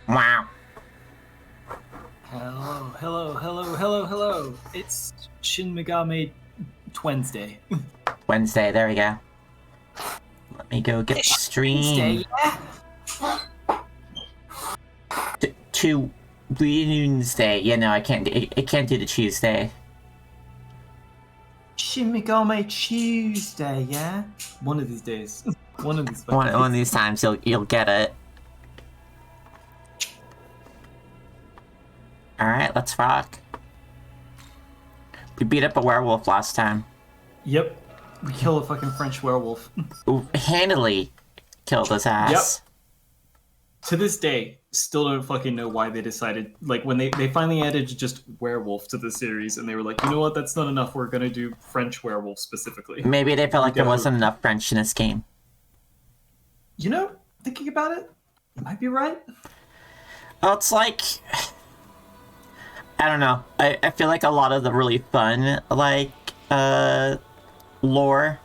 Wow. Hello. It's Shin Megami Wednesday. Wednesday, there we go. Let me go get the stream. To Wednesday. Yeah, no, I can't do the Tuesday. Shin Megami Tuesday, yeah? One of these days. One of these times you'll get it. Alright, let's rock. We beat up a werewolf last time. Yep. We killed a fucking French werewolf. Handily killed his ass. Yep. To this day, still don't fucking know why they decided, like, when they finally added just werewolf to the series, and they were like, you know what, that's not enough, we're gonna do French werewolf specifically. Maybe they felt like there wasn't enough French in this game. You know, thinking about it, you might be right. Well, it's like... I don't know. I feel like a lot of the really fun, like, lore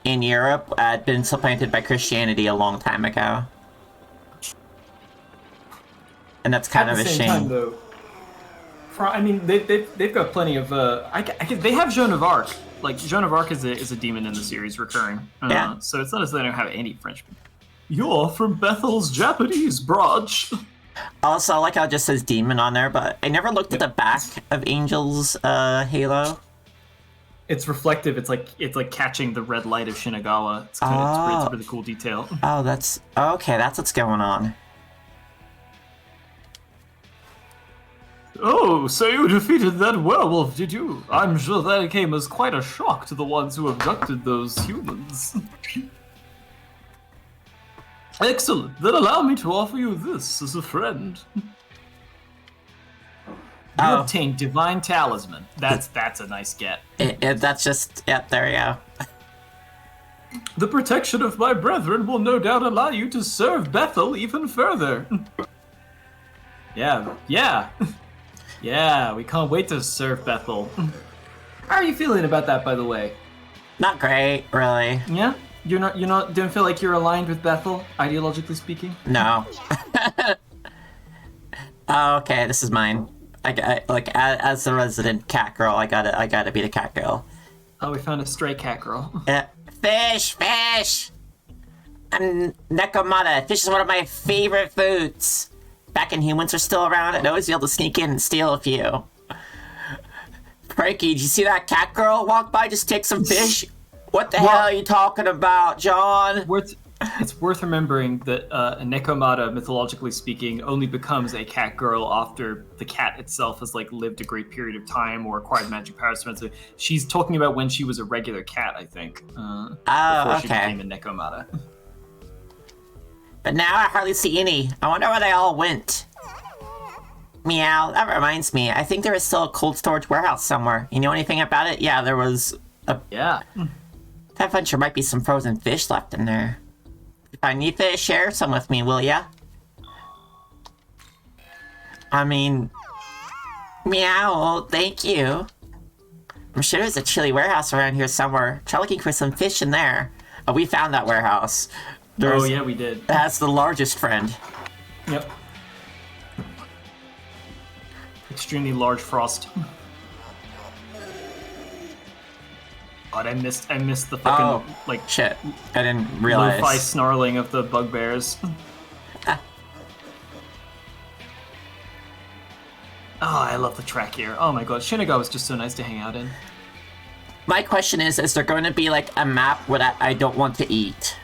in Europe had been supplanted by Christianity a long time ago. And that's kind of a shame. Time, though, I mean, they've got plenty of, they have Joan of Arc. Like, Joan of Arc is a demon in the series, recurring. Yeah. So it's not as though they don't have any French people. You're from Bethel's Japanese branch. Also, I like how it just says demon on there, but I never looked at the back of Angel's Halo. It's reflective. It's like catching the red light of Shinagawa. It's kind of it's a really cool detail. Oh, that's okay. That's what's going on. Oh, so you defeated that werewolf, did you? I'm sure that came as quite a shock to the ones who abducted those humans. Excellent. Then allow me to offer you this as a friend. You obtained Divine Talisman. That's a nice get. That's just... Yep, there we go. The protection of my brethren will no doubt allow you to serve Bethel even further. Yeah. Yeah, we can't wait to serve Bethel. How are you feeling about that, by the way? Not great, really. Yeah? You're not don't feel like you're aligned with Bethel, ideologically speaking? No. Oh, okay, this is mine. As the resident cat girl, I gotta be the cat girl. Oh, we found a stray cat girl. Fish! I'm Nekomata. Fish is one of my favorite foods. Back when humans are still around, I'd always be able to sneak in and steal a few. Frankie, did you see that cat girl walk by? Just take some fish? What the hell are you talking about, John? It's worth remembering that a Nekomata, mythologically speaking, only becomes a cat girl after the cat itself has lived a great period of time or acquired magic powers. So she's talking about when she was a regular cat, I think. Before she became a Nekomata. But now I hardly see any. I wonder where they all went. Meow. That reminds me. I think there is still a cold storage warehouse somewhere. You know anything about it? Yeah, there was a... Yeah. I bet there might be some frozen fish left in there. If I need fish, share some with me, will ya? I mean... Meow, thank you. I'm sure there's a chilly warehouse around here somewhere. Try looking for some fish in there. Oh, we found that warehouse. Oh, yeah, we did. That's the largest friend. Yep. Extremely large frost. God, I missed the fucking, shit. I didn't realize. Lo-fi snarling of the bugbears. Oh, I love the track here. Oh my god, Shinagawa was just so nice to hang out in. My question is there going to be, a map where I don't want to eat?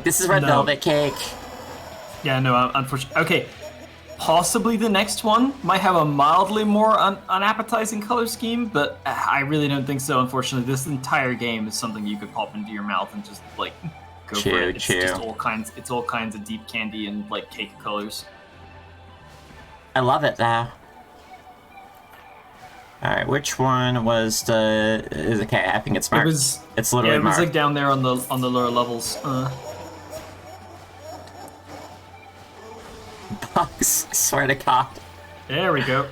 This is Red Velvet Cake. Yeah, no, unfortunately. Okay, possibly the next one might have a mildly more unappetizing color scheme, but I really don't think so, unfortunately. This entire game is something you could pop into your mouth and just, go for it. It's just all kinds of deep candy and, cake colors. I love it, though. Alright, which one was the... Okay, I think it's marked. It's literally marked. Yeah, it was, down there on the lower levels. Bugs, I swear to God. There we go.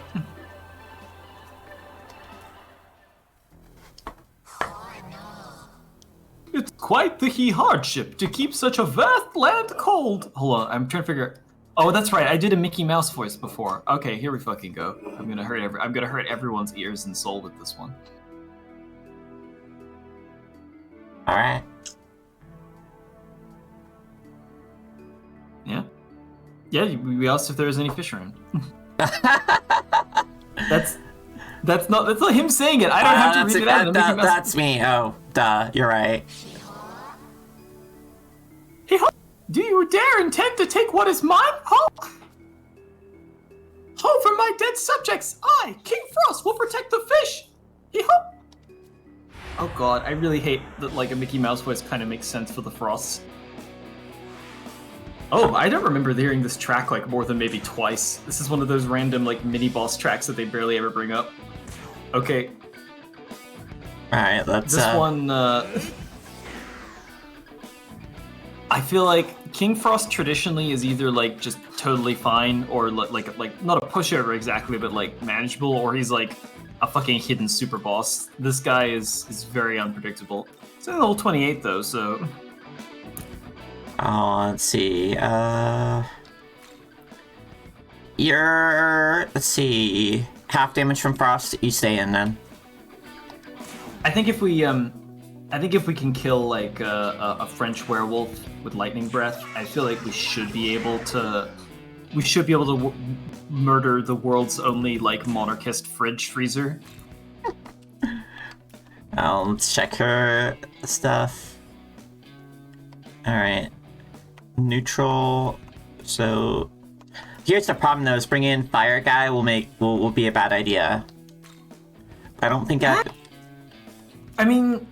It's quite the hardship to keep such a vast land cold. Hold on, I'm trying to figure. Oh, that's right. I did a Mickey Mouse voice before. Okay, here we fucking go. I'm gonna hurt everyone's ears and soul with this one. All right. Yeah. Yeah. We asked if there was any fish around. That's not him saying it. I don't have to read it out. That's me. Oh, duh. You're right. Hey, do you dare intend to take what is mine, Hulk? Over my dead subjects, I, King Frost, will protect the fish. Oh god, I really hate that like a Mickey Mouse voice kind of makes sense for the Frosts. Oh, I don't remember hearing this track like more than maybe twice. This is one of those random like mini boss tracks that they barely ever bring up. Okay. Alright, let's this one I feel like King Frost traditionally is either like just totally fine or like not a pushover exactly, but like manageable, or he's like a fucking hidden super boss. This guy is very unpredictable. It's in level 28 though, so oh, let's see. Let's see. Half damage from Frost, you stay in then. I think if we can kill like a French werewolf with lightning breath, I feel like we should be able to murder the world's only like monarchist fridge freezer. Let's check her stuff. Alright. Neutral. So here's the problem though, is bringing in Fire Guy will be a bad idea. I don't think I mean,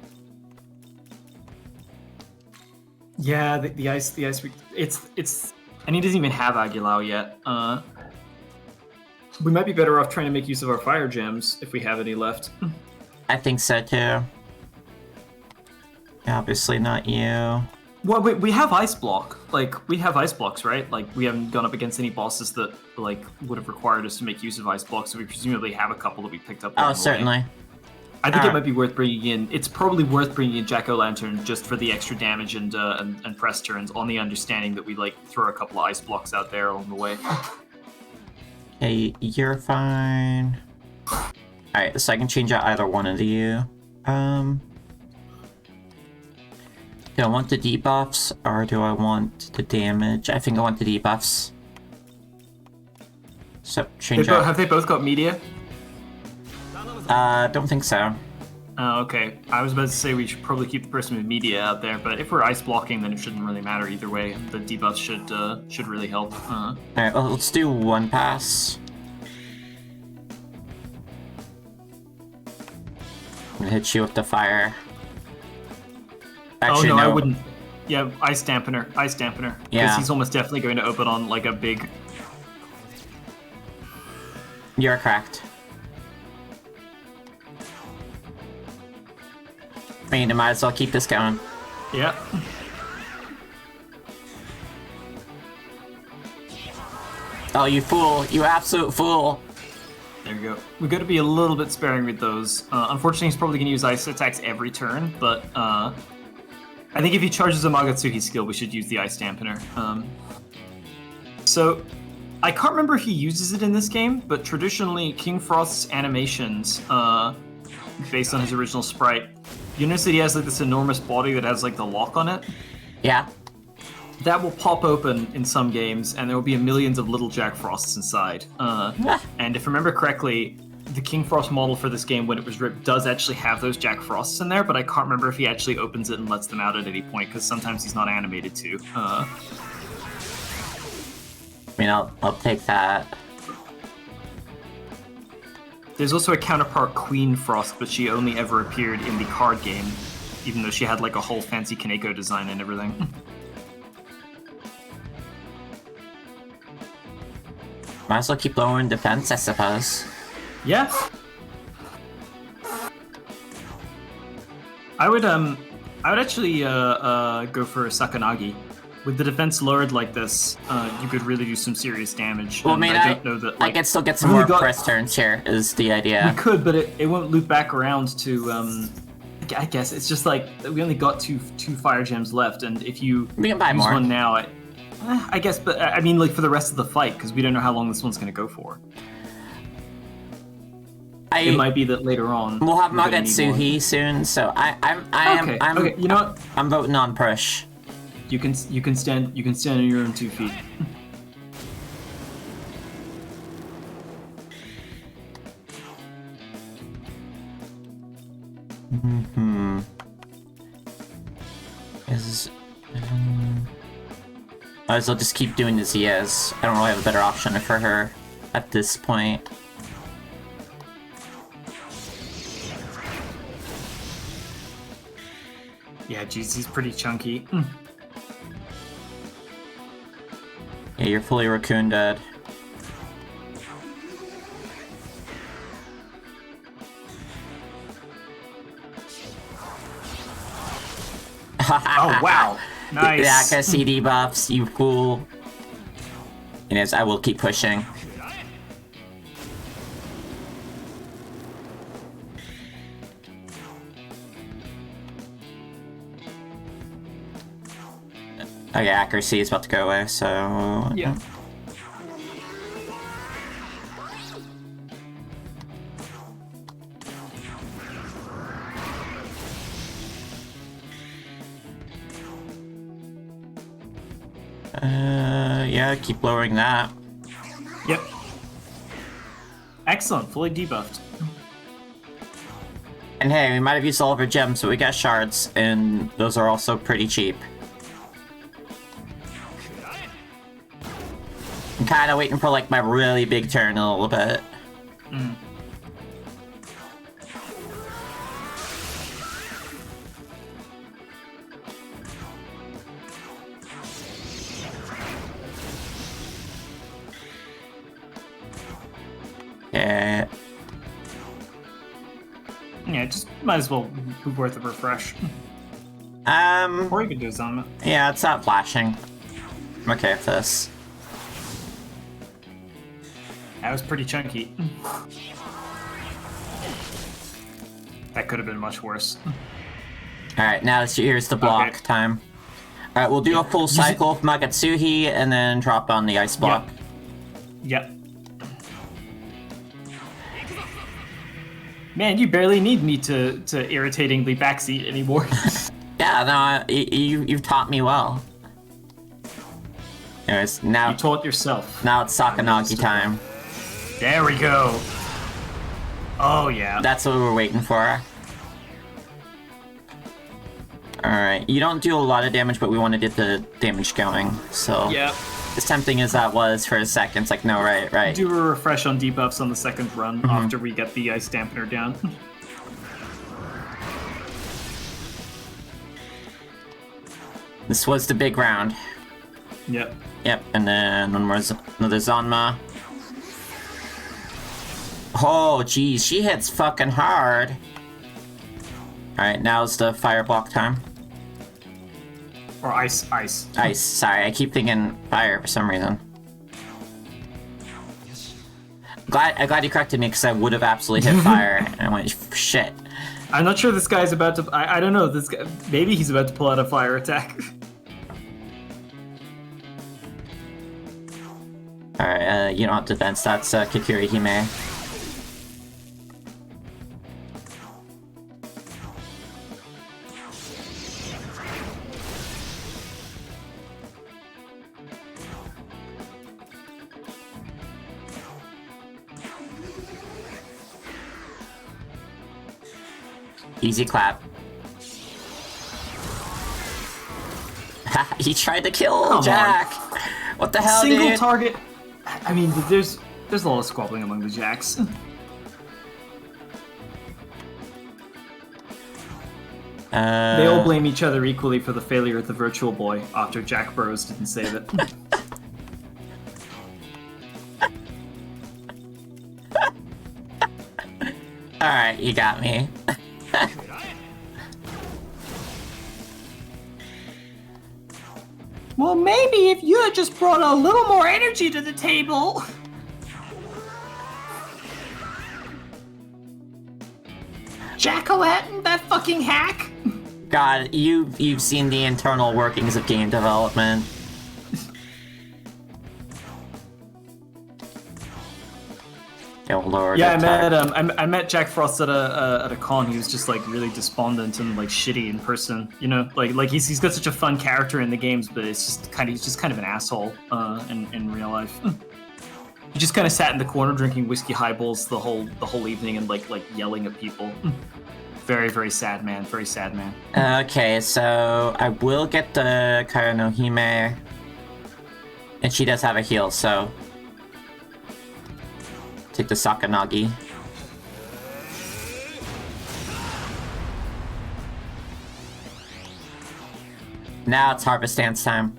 yeah, the ice it's and he doesn't even have Agilao yet. We might be better off trying to make use of our fire gems if we have any left. I think so too. Obviously not you. Well, we have ice block. Like, we have ice blocks, right? Like, we haven't gone up against any bosses that, like, would have required us to make use of ice blocks, so we presumably have a couple that we picked up. Oh, certainly. I think it might be worth bringing in. It's probably worth bringing in Jack-o'-lantern just for the extra damage and press turns, on the understanding that we, like, throw a couple of ice blocks out there along the way. Okay, you're fine. Alright, so I can change out either one of you. Do I want the debuffs, or do I want the damage? I think I want the debuffs. So, change out. Have they both got media? Don't think so. Oh, okay. I was about to say we should probably keep the person with media out there, but if we're ice blocking, then it shouldn't really matter either way. The debuffs should really help. Alright, well, let's do one pass. I'm gonna hit you with the fire. Actually, oh no, I wouldn't. Yeah, ice dampener. Because yeah. he's almost definitely going to open on like a big. You're correct. I mean, I might as well keep this going. Yeah. Oh, you fool! You absolute fool! There you go. We got to be a little bit sparing with those. Unfortunately, he's probably going to use ice attacks every turn, but I think if he charges a Magatsuki skill, we should use the ice dampener. So, I can't remember if he uses it in this game, but traditionally, King Frost's animations, based on his original sprite, you notice that he has like this enormous body that has like the lock on it? Yeah. That will pop open in some games, and there will be millions of little Jack Frosts inside. And if I remember correctly, the King Frost model for this game, when it was ripped, does actually have those Jack Frosts in there, but I can't remember if he actually opens it and lets them out at any point, because sometimes he's not animated to. I mean, I'll take that. There's also a counterpart Queen Frost, but she only ever appeared in the card game, even though she had like a whole fancy Kaneko design and everything. Might as well keep lowering defense, I suppose. Yeah. I would actually go for Sakanagi. With the defense lowered like this, you could really do some serious damage. Well, I mean, I don't know that. I Like, can still get some we more got- press turns here, is the idea. we could, but it won't loop back around to. I guess it's just like we only got two fire gems left, and if you We can buy use more. one now, I guess. But I mean, like for the rest of the fight, because we don't know how long this one's going to go for. It might be that later on We'll have we're gonna need more. Magatsuhi soon, so Okay, you know what? I'm voting on push. You can stand on your own 2 feet. Might as well just keep doing as he is. I don't really have a better option for her at this point. Yeah, geez, he's pretty chunky. Yeah, you're fully raccoon dead. Oh wow, nice. The accuracy debuffs, you fool. Anyways, I will keep pushing. Okay, accuracy is about to go away, so... Yeah. Yeah, keep lowering that. Yep. Excellent, fully debuffed. And hey, we might have used all of our gems, but we got shards, and those are also pretty cheap. I'm kind of waiting for, like, my really big turn a little bit. Yeah. Yeah, just might as well be worth a refresh. Or you could do some. Yeah, it's not flashing. I'm okay with this. That was pretty chunky. That could have been much worse. Alright, now here's the block Okay. time. Alright, we'll do a full cycle of Magatsuhi and then drop on the ice block. Yep. Man, you barely need me to irritatingly backseat anymore. Yeah, no, you've taught me well. Anyways, now You taught yourself. now it's Sakanagi time. There we go. Oh yeah. That's what we were waiting for. Alright, you don't do a lot of damage, but we want to get the damage going, so... Yeah. As tempting as that was for a second, it's like, no, right. Do a refresh on debuffs on the second run after we get the ice dampener down. This was the big round. Yep. Yep, and then one more, another Zanma. Oh, geez, she hits fucking hard. Alright, now's the fire block time. Or ice. Ice, sorry, I keep thinking fire for some reason. I'm glad you corrected me, because I would have absolutely hit fire, and I went, shit. I'm not sure this guy's about to. I don't know. This guy. Maybe he's about to pull out a fire attack. Alright, you don't have defense, that's Kikuri Hime. Easy clap. He tried to kill Come Jack! What the hell, Single dude? target. I mean, there's a lot of squabbling among the jacks. They all blame each other equally for the failure of the Virtual Boy after Jack Burrows didn't save it. Alright, you got me. Well, maybe if you had just brought a little more energy to the table. Jack-o'-lantern, that fucking hack. God, you've seen the internal workings of game development. Oh Lord. Yeah, I met Jack Frost at a con. He was just like really despondent and like shitty in person. You know, like he's got such a fun character in the games, but he's just kind of an asshole in real life. He just kind of sat in the corner drinking whiskey highballs the whole evening and like yelling at people. Very, very sad man. Very sad man. Okay, so I will get the Kaio no Hime, and she does have a heal, so take the Sakanagi. Now it's Harvest Dance time.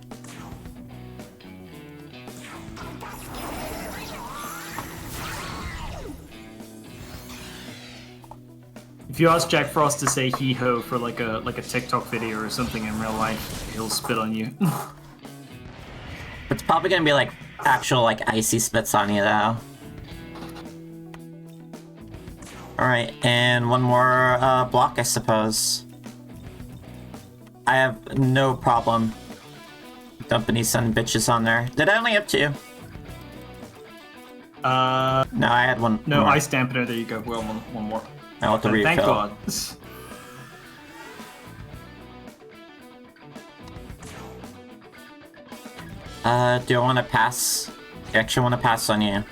If you ask Jack Frost to say hee ho for like a TikTok video or something in real life, he'll spit on you. It's probably gonna be like actual like icy spits on you though. Alright, and one more block I suppose. I have no problem dumping these son bitches on there. Did I only have two? No, I had one. No, more. Ice Dampener, there you go. Well, one more. I want to refill. Thank God. Do I want to pass? I actually want to pass on you.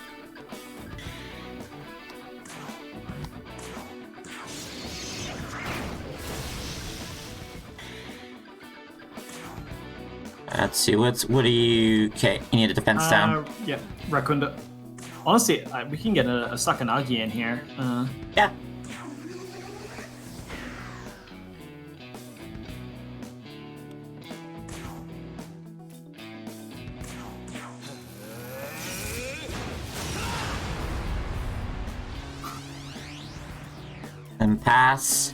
Let's see, what do you... Okay, you need a defense down. Yeah, Rakunda. Honestly, we can get a Sakanagi in here. Yeah. And pass.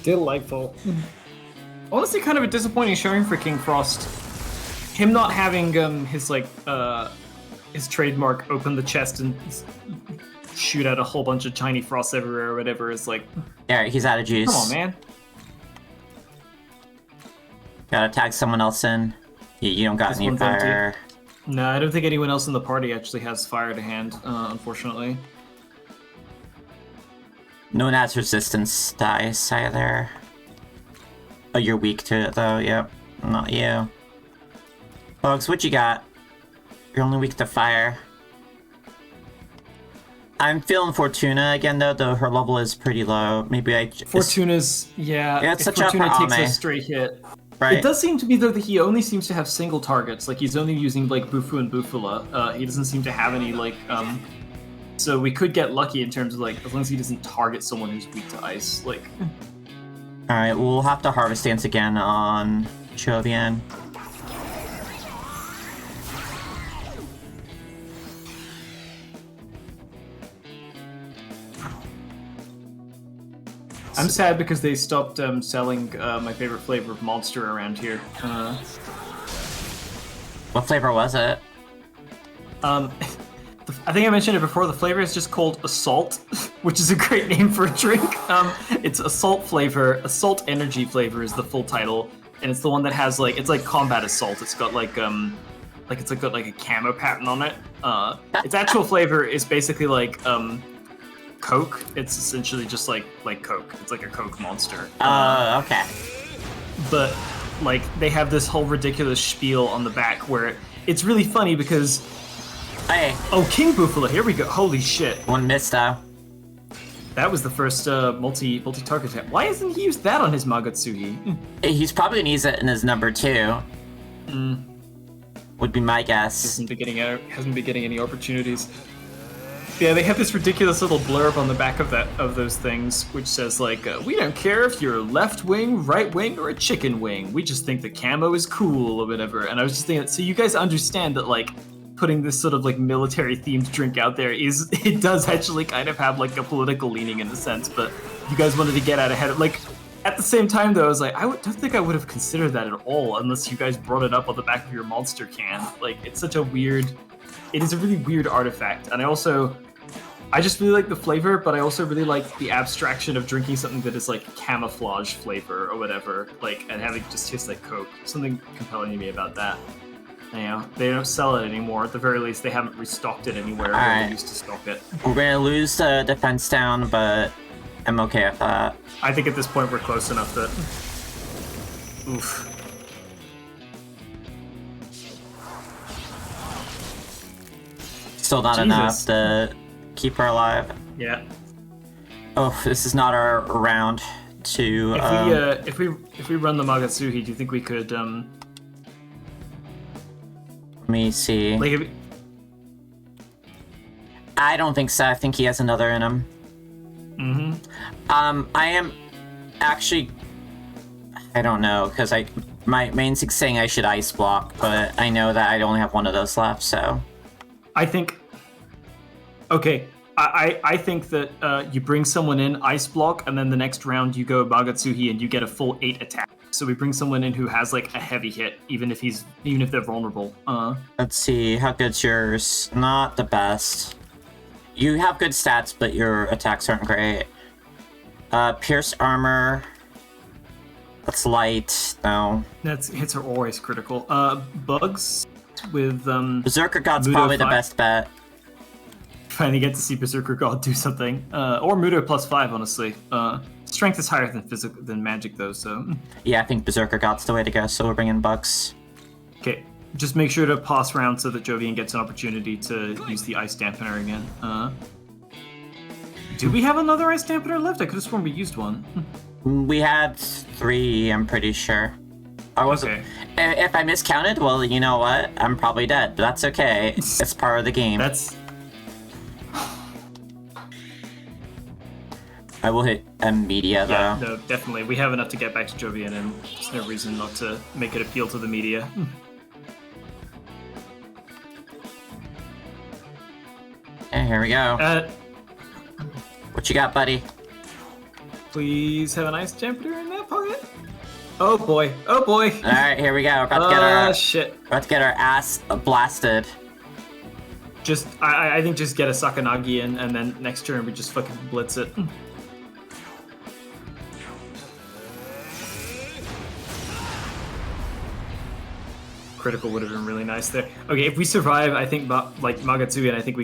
Delightful. Honestly, kind of a disappointing showing for King Frost. Him not having his trademark open the chest and shoot out a whole bunch of tiny frosts everywhere or whatever is like... Yeah, he's out of juice. Come on, man. Gotta tag someone else in. You don't got any fire. No, I don't think anyone else in the party actually has fire to hand, unfortunately. No one has resistance dice either. Oh, you're weak to it though, yep. Not you. Bugs, what you got? You're only weak to fire. I'm feeling Fortuna again though her level is pretty low. Maybe I just... Fortuna's, yeah, it's if such Fortuna a takes a straight hit. Right. It does seem to be though that he only seems to have single targets, like he's only using like Bufu and Bufula. He doesn't seem to have any like, so we could get lucky in terms of like, as long as he doesn't target someone who's weak to ice, like... Alright, we'll have to Harvest Dance again on Chovian. I'm sad because they stopped selling my favorite flavor of monster around here. What flavor was it? I think I mentioned it before, the flavor is just called Assault, which is a great name for a drink. It's Assault flavor, Assault Energy flavor is the full title, and it's the one that has like, it's like Combat Assault. It's got like it's got like a camo pattern on it. Its actual flavor is basically like Coke. It's essentially just like Coke. It's like a Coke monster. Okay. But like they have this whole ridiculous spiel on the back where it's really funny because... Hey. Oh, King Bufula, here we go. Holy shit. One missed though. That was the first multi-target hit. Why hasn't he used that on his Magatsuhi? He's probably gonna use it in his number 2. Would be my guess. Hasn't been getting any opportunities. Yeah, they have this ridiculous little blurb on the back of those things, which says like, we don't care if you're left wing, right wing, or a chicken wing. We just think the camo is cool or whatever. And I was just thinking, so you guys understand that like putting this sort of like military themed drink out there it does actually kind of have like a political leaning in a sense, but you guys wanted to get out ahead of, like, at the same time though, I was like, don't think I would have considered that at all unless you guys brought it up on the back of your monster can. Like, it's such a weird, it is a really weird artifact, and I just really like the flavor, but I also really like the abstraction of drinking something that is like camouflage flavor or whatever, like, and having it just taste like Coke. Something compelling to me about that. You know, they don't sell it anymore. At the very least, they haven't restocked it anywhere where they used to stock it. We're gonna lose the defense down, but I'm okay with that. I think at this point we're close enough that... Oof. Still not enough to keep her alive. Yeah. Oh, this is not our round to... If we run the Magatsuhi, do you think we could... Let me see. Like, I don't think so. I think he has another in him. I am actually... I don't know, because my main instinct's saying I should ice block, but I know that I only have one of those left, so... I think... Okay, I think that you bring someone in, ice block, and then the next round you go Magatsuhi and you get a full 8 attack. So we bring someone in who has like a heavy hit, even if they're vulnerable. Let's see, how good's yours? Not the best. You have good stats, but your attacks aren't great. Pierce armor. That's light. No. Hits are always critical. Bugs with Berserker God's Mudo probably 5. the best bet. Finally get to see Berserker God do something. Or Mudo +5, honestly. Strength is higher than magic though, so... Yeah, I think Berserker God's the way to go, so we're bringing Bugs. Okay, just make sure to pass round so that Jovian gets an opportunity to use the Ice Dampener again. Do we have another Ice Dampener left? I could have sworn we used one. We had 3, I'm pretty sure. I wasn't... Okay. If I miscounted, well, you know what? I'm probably dead, but that's okay. It's part of the game. I will hit media, though. Yeah, no, definitely. We have enough to get back to Jovian, and there's no reason not to make it appeal to the media. Okay, here we go. What you got, buddy? Please have an Ice Dampener in that pocket. Oh boy, oh boy. Alright, here we go. We're about to get our... shit. We're about to get our ass blasted. I think just get a Sakanagi in, and then next turn we just fucking blitz it. Critical would have been really nice there. Okay, if we survive, I think like Magatsugi, and I think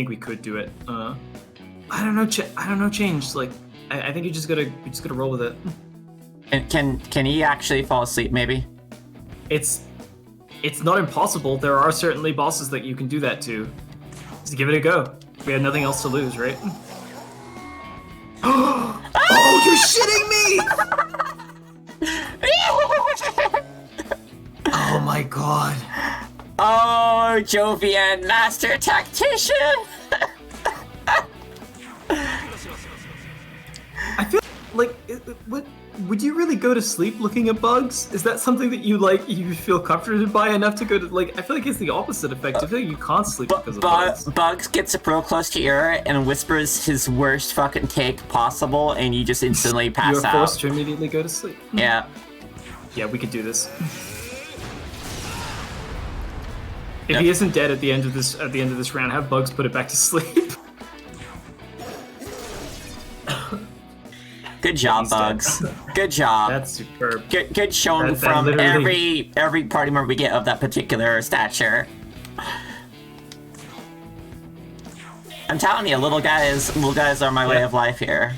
we could do it. I don't know, change. Like, I think you just gotta roll with it. And can he actually fall asleep? Maybe. It's not impossible. There are certainly bosses that you can do that to. Just give it a go. We had nothing else to lose, right? Oh, you're shitting me! Oh my god. Oh, Jovian, master tactician! I feel like, would you really go to sleep looking at bugs? Is that something that you feel comforted by enough to go to, like, I feel like it's the opposite effect. I feel like you can't sleep because of bugs. Bugs gets real close to your ear and whispers his worst fucking take possible, and you just instantly pass out. You're forced to immediately go to sleep. Yeah. Yeah, we could do this. If he isn't dead at the end of this round, have Bugs put it back to sleep. Good job, Bugs. Good job. That's superb. Good showing from every party member we get of that particular stature. I'm telling you, little guys are my way of life here.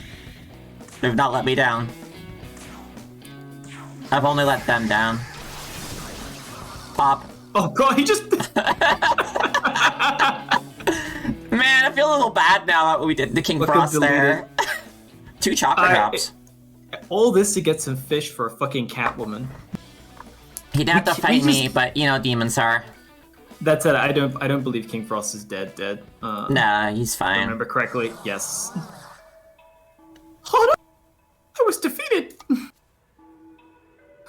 They've not let me down. I've only let them down. Pop. Oh god, he just... Man, I feel a little bad now that we did the King Frost there. 2 chocolate drops. All this to get some fish for a fucking Catwoman. He didn't have to fight me, but you know demons are. That's it. I don't believe King Frost is dead. Nah, he's fine. If I remember correctly, yes. Oh no! I was defeated!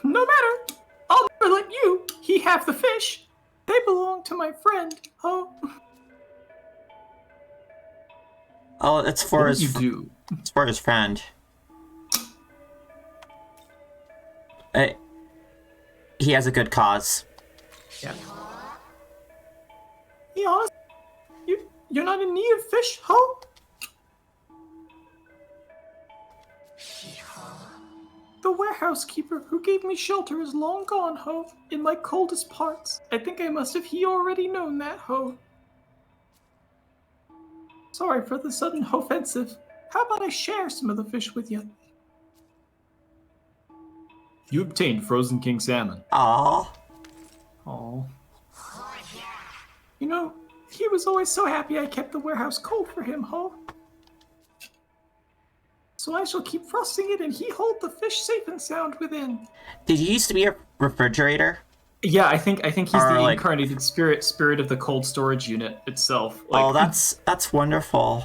No matter. I'll never let you. He have the fish. They belong to my friend. Oh. Oh, it's for What did you do? It's for his friend. He has a good cause. Yeah. Be honest, you're not in need of fish, Ho? The warehouse keeper who gave me shelter is long gone, Ho, in my coldest parts. I think I must have already known that, Ho. Sorry for the sudden offensive. How about I share some of the fish with you? You obtained frozen king salmon. Aww. Oh. You know, he was always so happy I kept the warehouse cold for him, Ho. So I shall keep frosting it and he hold the fish safe and sound within. Did he used to be a refrigerator? Yeah, I think he's Or, the like- incarnated spirit of the cold storage unit itself. Like, Oh, that's wonderful.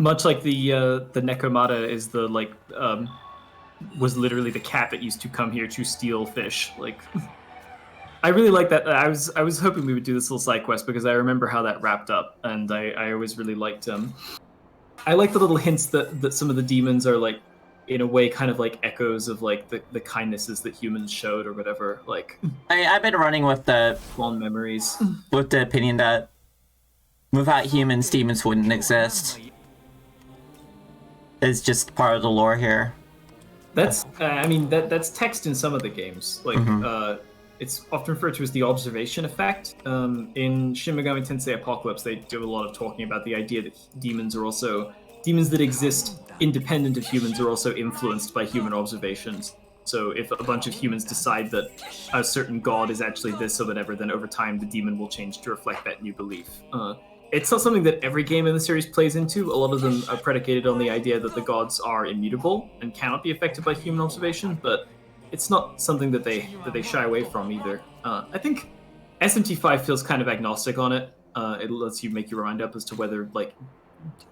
much like the Nekomata is the was literally the cat that used to come here to steal fish. Like, I really like that. I was hoping we would do this little side quest because I remember how that wrapped up, and I always really liked I like the little hints that some of the demons are like, in a way, kind of like echoes of like the kindnesses that humans showed or whatever. Like, I've been running with the fond memories. opinion that without humans, demons wouldn't exist. It's just part of the lore here. That's I mean that's text in some of the games. Like it's often referred to as the observation effect. In Shin Megami Tensei Apocalypse, they do a lot of talking about the idea that demons that exist independent of humans are also influenced by human observations. So if a bunch of humans decide that a certain god is actually this or whatever, then over time the demon will change to reflect that new belief. It's not something that every game in the series plays into. A lot of them are predicated on the idea that the gods are immutable and cannot be affected by human observation, but it's not something that they shy away from either. I think SMT5 feels kind of agnostic on it. It lets you make your mind up as to whether like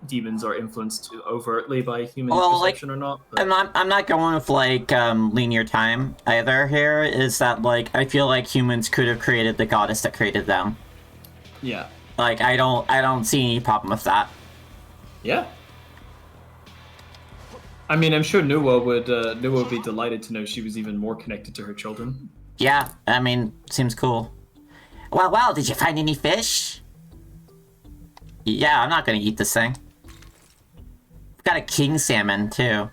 demons are influenced overtly by human perception or not. But... I'm not going with like linear time either. Here is that like I feel like humans could have created the goddess that created them. Yeah. Like I don't see any problem with that. Yeah. I mean, I'm sure Nuwa would be delighted to know she was even more connected to her children. Yeah, I mean, seems cool. Well, did you find any fish? Yeah, I'm not gonna eat this thing. Got a king salmon too.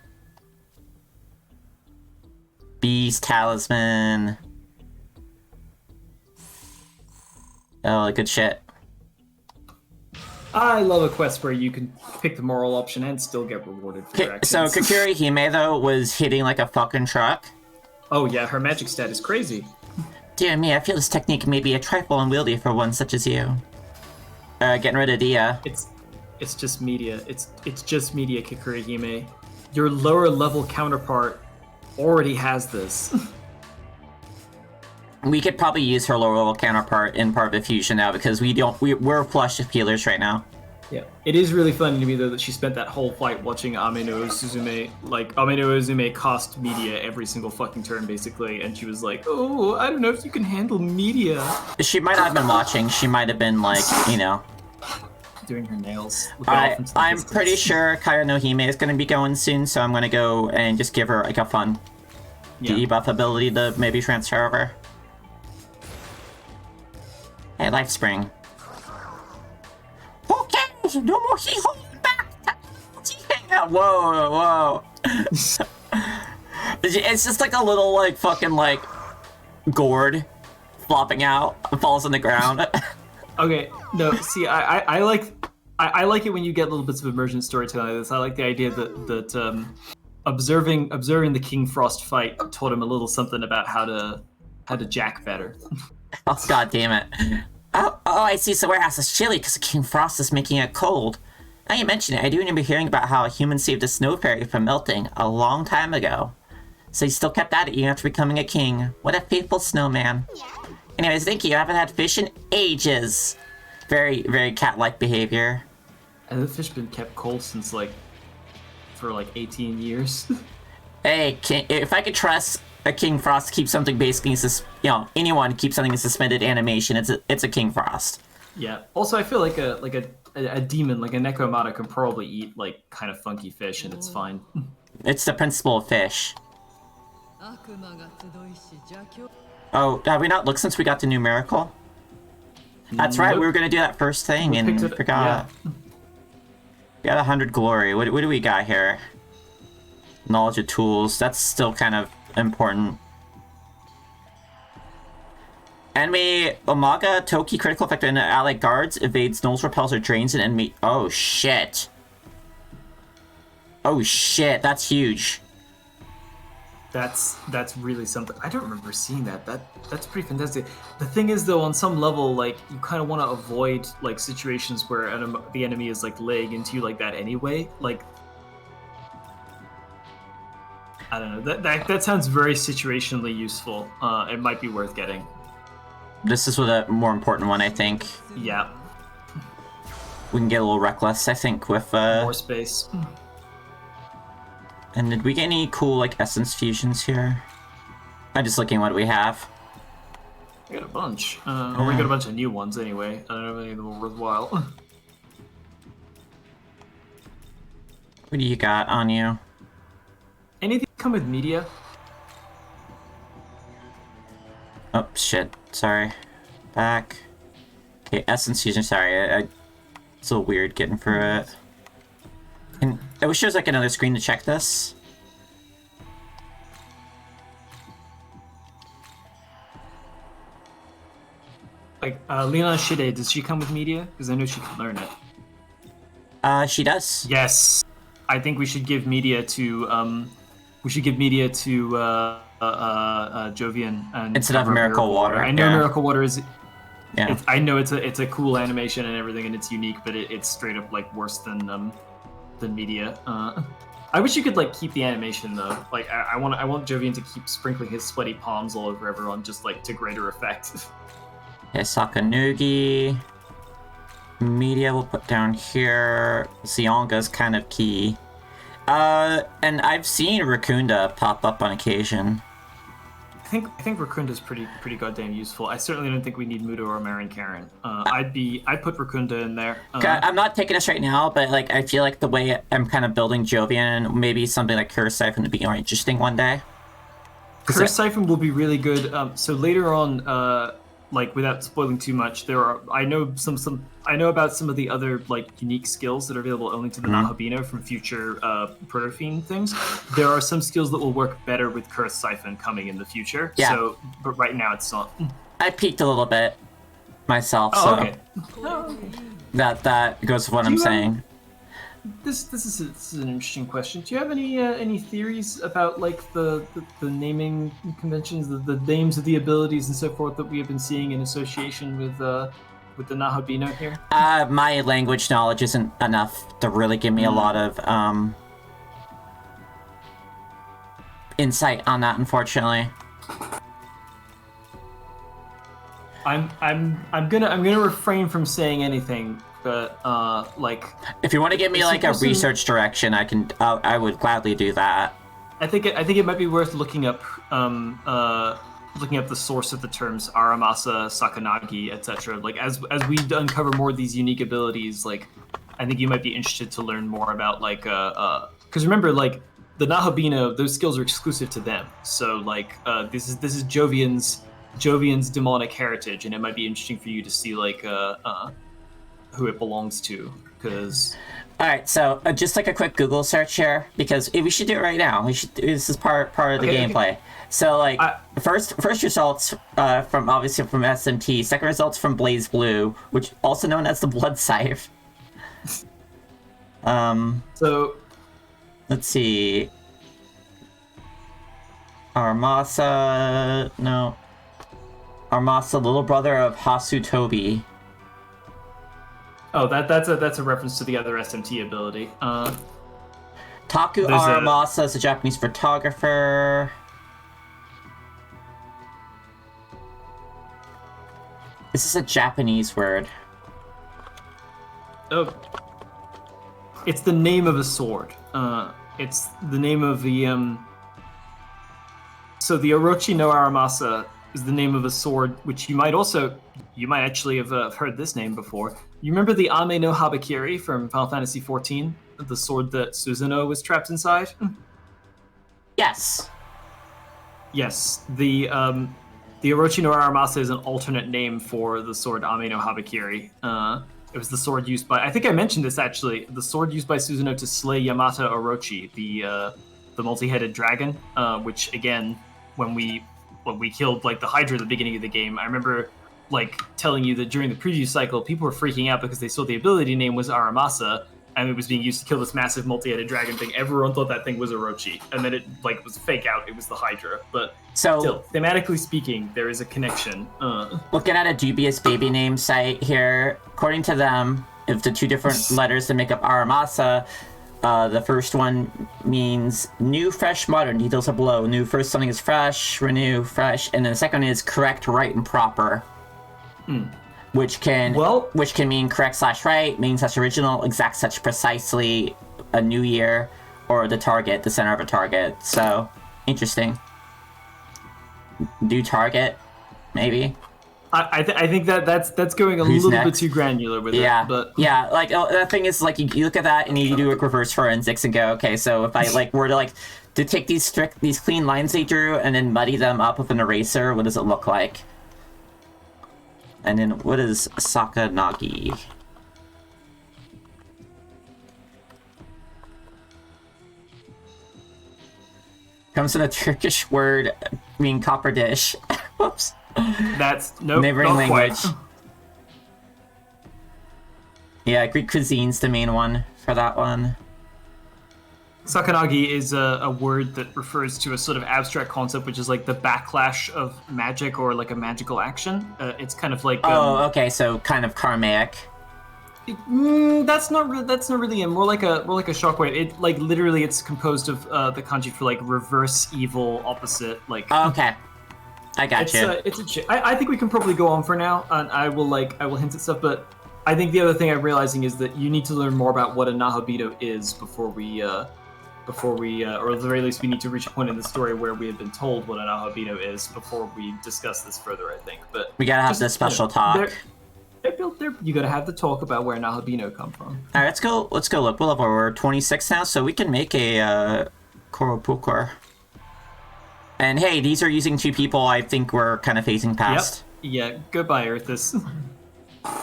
Beast talisman. Oh, good shit. I love a quest where you can pick the moral option and still get rewarded for your So actions. Kakuri Hime though was hitting like a fucking truck. Oh yeah, her magic stat is crazy. Dear me, I feel this technique may be a trifle unwieldy for one such as you. Getting rid of Dia. It's just media. It's just media, Kakuri Hime. Your lower level counterpart already has this. We could probably use her lower level counterpart in part of the fusion now because we're flush with healers right now. Yeah, it is really funny to me though that she spent that whole fight watching Ameno Suzume. Like Ameno Suzume cost media every single fucking turn basically, and she was like, "Oh, I don't know if you can handle media." She might not have been watching. She might have been like, you know, doing her nails. I'm pretty sure Kaya no Hime is going to be going soon, so I'm going to go and just give her like a fun debuff ability to maybe transfer over. Hey, Life Spring. Okay, no more he holding back. Whoa. It's just like a little like fucking like gourd flopping out, falls on the ground. Okay, no, see, I like it when you get little bits of immersion storytelling like this. I like the idea that observing the King Frost fight taught him a little something about how to jack better. Oh, god damn it. Oh, I see. So warehouse is chilly because King Frost is making it cold. Now you mention it, I do remember hearing about how a human saved a snow fairy from melting a long time ago. So he still kept at it even after becoming a king. What a faithful snowman. Anyways, thank you. I haven't had fish in ages. Very, very cat-like behavior. And the fish been kept cold since for 18 years. Hey, if I could trust a King Frost to keep something basically, anyone keep something in suspended animation, it's a King Frost. Yeah. Also, I feel like a demon, like a Nekomata, can probably eat kind of funky fish, and it's fine. It's the principle of fish. Oh, have we not looked since we got the numerical? That's right, Nope. we were gonna do that first thing We and picked it- forgot. yeah. We got 100 glory. What do we got here? Knowledge of tools. That's still kind of important. Enemy Umaga Toki critical effect on allied guards evades, nulls, repels, or drains an enemy. Oh shit. Oh shit, that's huge. That's really something. I don't remember seeing that. That's pretty fantastic. The thing is, though, on some level, like you kind of want to avoid like situations where the enemy is like laying into you like that anyway. Like, I don't know. That sounds very situationally useful. It might be worth getting. This is a more important one, I think. Yeah. We can get a little reckless, I think, with More space. And did we get any cool, like, essence fusions here? I'm just looking what we have. We got a bunch. Or we got a bunch of new ones anyway. I don't know if any of them were worthwhile. What do you got on you? Anything come with media? Oh, shit. Sorry. Back. Okay, essence fusion, sorry. It's a little weird getting through it. And I wish there was, like, another screen to check this. Like, Leona Shide, does she come with media? Because I know she can learn it. She does. Yes. I think we should give media to, Jovian and Instead of Miracle Water. I know yeah. Miracle Water is... Yeah. I know it's a cool animation and everything, and it's unique, but it's straight up, like, worse than media. I wish you could, like, keep the animation, though. Like, I want Jovian to keep sprinkling his sweaty palms all over everyone, just, like, to greater effect. Okay, Sakanugi. Media we'll put down here. Sionga's kind of key. And I've seen Rakunda pop up on occasion. I think Rakunda's pretty goddamn useful. I certainly don't think we need Mudo or Marin Karen. I'd put Rakunda in there. I'm not taking this right now, but like I feel like the way I'm kind of building Jovian, maybe something like Curse Siphon would be more interesting one day. Curse Siphon will be really good. So later on, like without spoiling too much, I know about some of the other like unique skills that are available only to the Nahabino from future Protofiend things. There are some skills that will work better with Curse Siphon coming in the future. Yeah. So, but right now it's not. I peeked a little bit myself, Oh, so okay. Oh, okay. that goes with what I'm saying. This is an interesting question. Do you have any theories about like the naming conventions, the names of the abilities and so forth that we have been seeing in association with the Nahabino here? My language knowledge isn't enough to really give me a lot of insight on that, unfortunately. I'm gonna refrain from saying anything, but like if you want to give me like a research direction, I would gladly do that. I think it might be worth looking up the source of the terms Aramasa, Sakanagi, etc. Like as we uncover more of these unique abilities, like I think you might be interested to learn more about like because remember like the Nahabino, those skills are exclusive to them. So like this is Jovian's demonic heritage, and it might be interesting for you to see like who it belongs to. Because all right, so just like a quick Google search here, because we should do it right now. This is part of the gameplay. Okay. So like first results from obviously from SMT, second results from Blaze Blue, which also known as the Blood Scythe. So let's see. Armasa, no. Armasa, little brother of Hasutobi. Oh, that's a reference to the other SMT ability. Taku Aramasa is a Japanese photographer. This is a Japanese word. Oh. It's the name of a sword. It's the name of the So the Orochi no Aramasa is the name of a sword, which you might actually have heard this name before. You remember the Ame no Habakiri from Final Fantasy XIV? The sword that Suzuno was trapped inside? Yes. Yes, the Orochi no Aramasa is an alternate name for the sword Ame no Habakiri. It was the sword used by, I think I mentioned this actually, the sword used by Susanoo to slay Yamata Orochi, the multi-headed dragon, which again, when we killed like the Hydra at the beginning of the game, I remember like telling you that during the preview cycle, people were freaking out because they saw the ability name was Aramasa, and it was being used to kill this massive multi-headed dragon thing. Everyone thought that thing was Orochi, and then it like was fake out. It was the Hydra, but still, thematically speaking, there is a connection. Looking at a dubious baby name site here, according to them, if the two different letters that make up Aramasa, the first one means new, fresh, modern. Details are below. New, first, something is fresh, renew, fresh, and then the second one is correct, right, and proper. Which can mean correct / right, mean such original, exact such precisely, a new year, or the target, the center of a target. So, interesting. Do target, maybe. I think that's going a little bit too granular with it. But yeah, like the thing is, like you look at that and you do like reverse forensics and go, okay, so if I like were to take these clean lines they drew and then muddy them up with an eraser, what does it look like? And then what is Sakanagi? Comes in a Turkish word meaning copper dish. Whoops. That's neighboring not language. Quite. Yeah, Greek cuisine's the main one for that one. Sakanagi is a word that refers to a sort of abstract concept, which is like the backlash of magic or like a magical action. It's kind of like okay, so kind of karmic. That's not really it. More like a shockwave. It like literally, it's composed of the kanji for like reverse evil, opposite. Like okay, I got you. I think we can probably go on for now, and I will hint at stuff, but I think the other thing I'm realizing is that you need to learn more about what a Nahabito is before we, or at the very least, we need to reach a point in the story where we have been told what a Nahabito is before we discuss this further, I think. But we gotta have this special talk. You gotta have the talk about where Nahabino come from. All right, let's go look. We're 26 now, so we can make a Koropukur. And hey, these are using two people I think we're kind of phasing past. Yep. Yeah, goodbye, Earthus.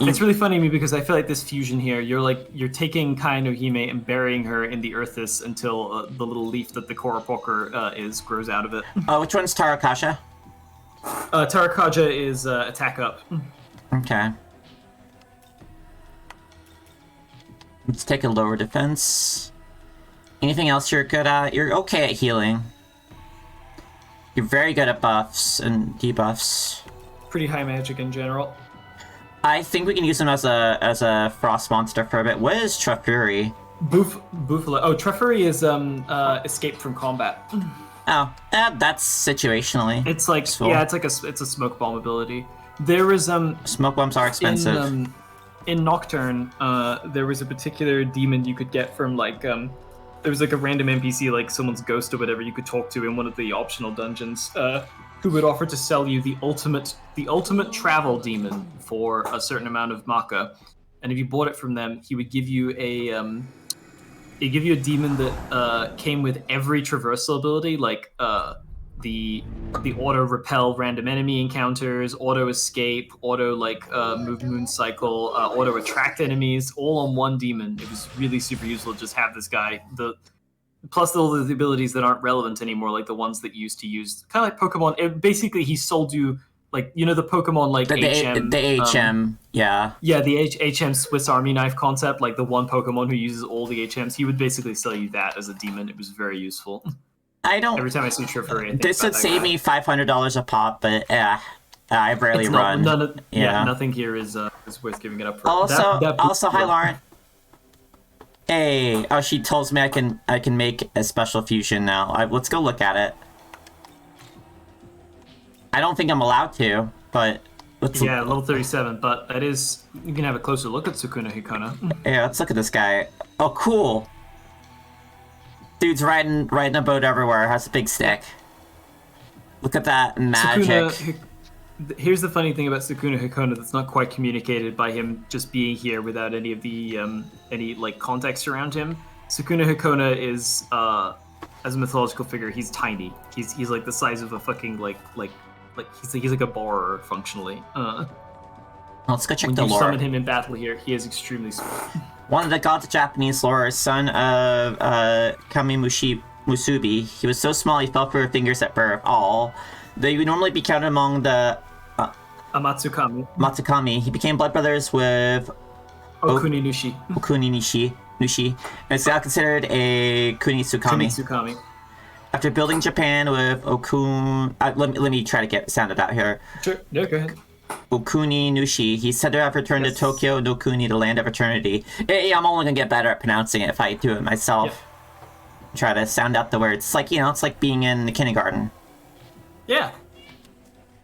It's really funny to me because I feel like this fusion here, you're taking Kai no Hime and burying her in the Earthus until the little leaf that the Koropoker grows out of it. Oh, which one's Tarakasha? Tarakaja is attack up. Okay. Let's take a lower defense. Anything else you're good at? You're okay at healing. You're very good at buffs and debuffs. Pretty high magic in general. I think we can use him as a frost monster for a bit. What is Trefuri? Buffalo. Oh, Trefuri is escape from combat. Oh, that's situationally. It's like useful. Yeah, it's a smoke bomb ability. There is smoke bombs are expensive. In Nocturne, there was a particular demon you could get from there was like a random NPC, like someone's ghost or whatever, you could talk to in one of the optional dungeons, who would offer to sell you the ultimate travel demon for a certain amount of Maka. And if you bought it from them, he would give you a demon that came with every traversal ability, like the auto repel random enemy encounters, auto escape, auto move moon cycle, auto attract enemies, all on one demon. It was really super useful to just have this guy. Plus all the abilities that aren't relevant anymore, like the ones that you used to use, kind of like Pokemon. Basically, he sold you the Pokemon HM. The HM, yeah. Yeah, the HM Swiss Army knife concept, like the one Pokemon who uses all the HMs. He would basically sell you that as a demon. It was very useful. Every time I see Trefuri, this would save me $500 a pop, but I rarely run. Nothing here is worth giving it up for. Also, hi Lauren. Hey, she tells me I can make a special fusion now. Let's go look at it. I don't think I'm allowed to, but level 37. But that is, you can have a closer look at Sukuna Hikona. Yeah, let's look at this guy. Oh, cool. Dude's riding a boat everywhere. Has a big stick. Look at that magic. Here's the funny thing about Sukuna Hikona that's not quite communicated by him just being here without any of the context around him. Sukuna Hikona is as a mythological figure, he's tiny. He's like the size of a fucking like he's like a boar functionally. Let's go check When the you lore. summon him in battle here, he is extremely small. One of the gods of Japanese lore, son of Musubi. He was so small he fell through her fingers at birth. All. They would normally be counted among the Matsukami. He became blood brothers with Okuni Nushi. Okuni Nushi, and is now considered a Kunitsukami. After building Japan with let me try to get sounded out here. Sure. No, go ahead. Okuni Nushi. He's said to have returned to Tokyo no Kuni, the land of eternity. I'm only gonna get better at pronouncing it if I do it myself. Yep. Try to sound out the words. It's like, it's like being in the kindergarten. Yeah.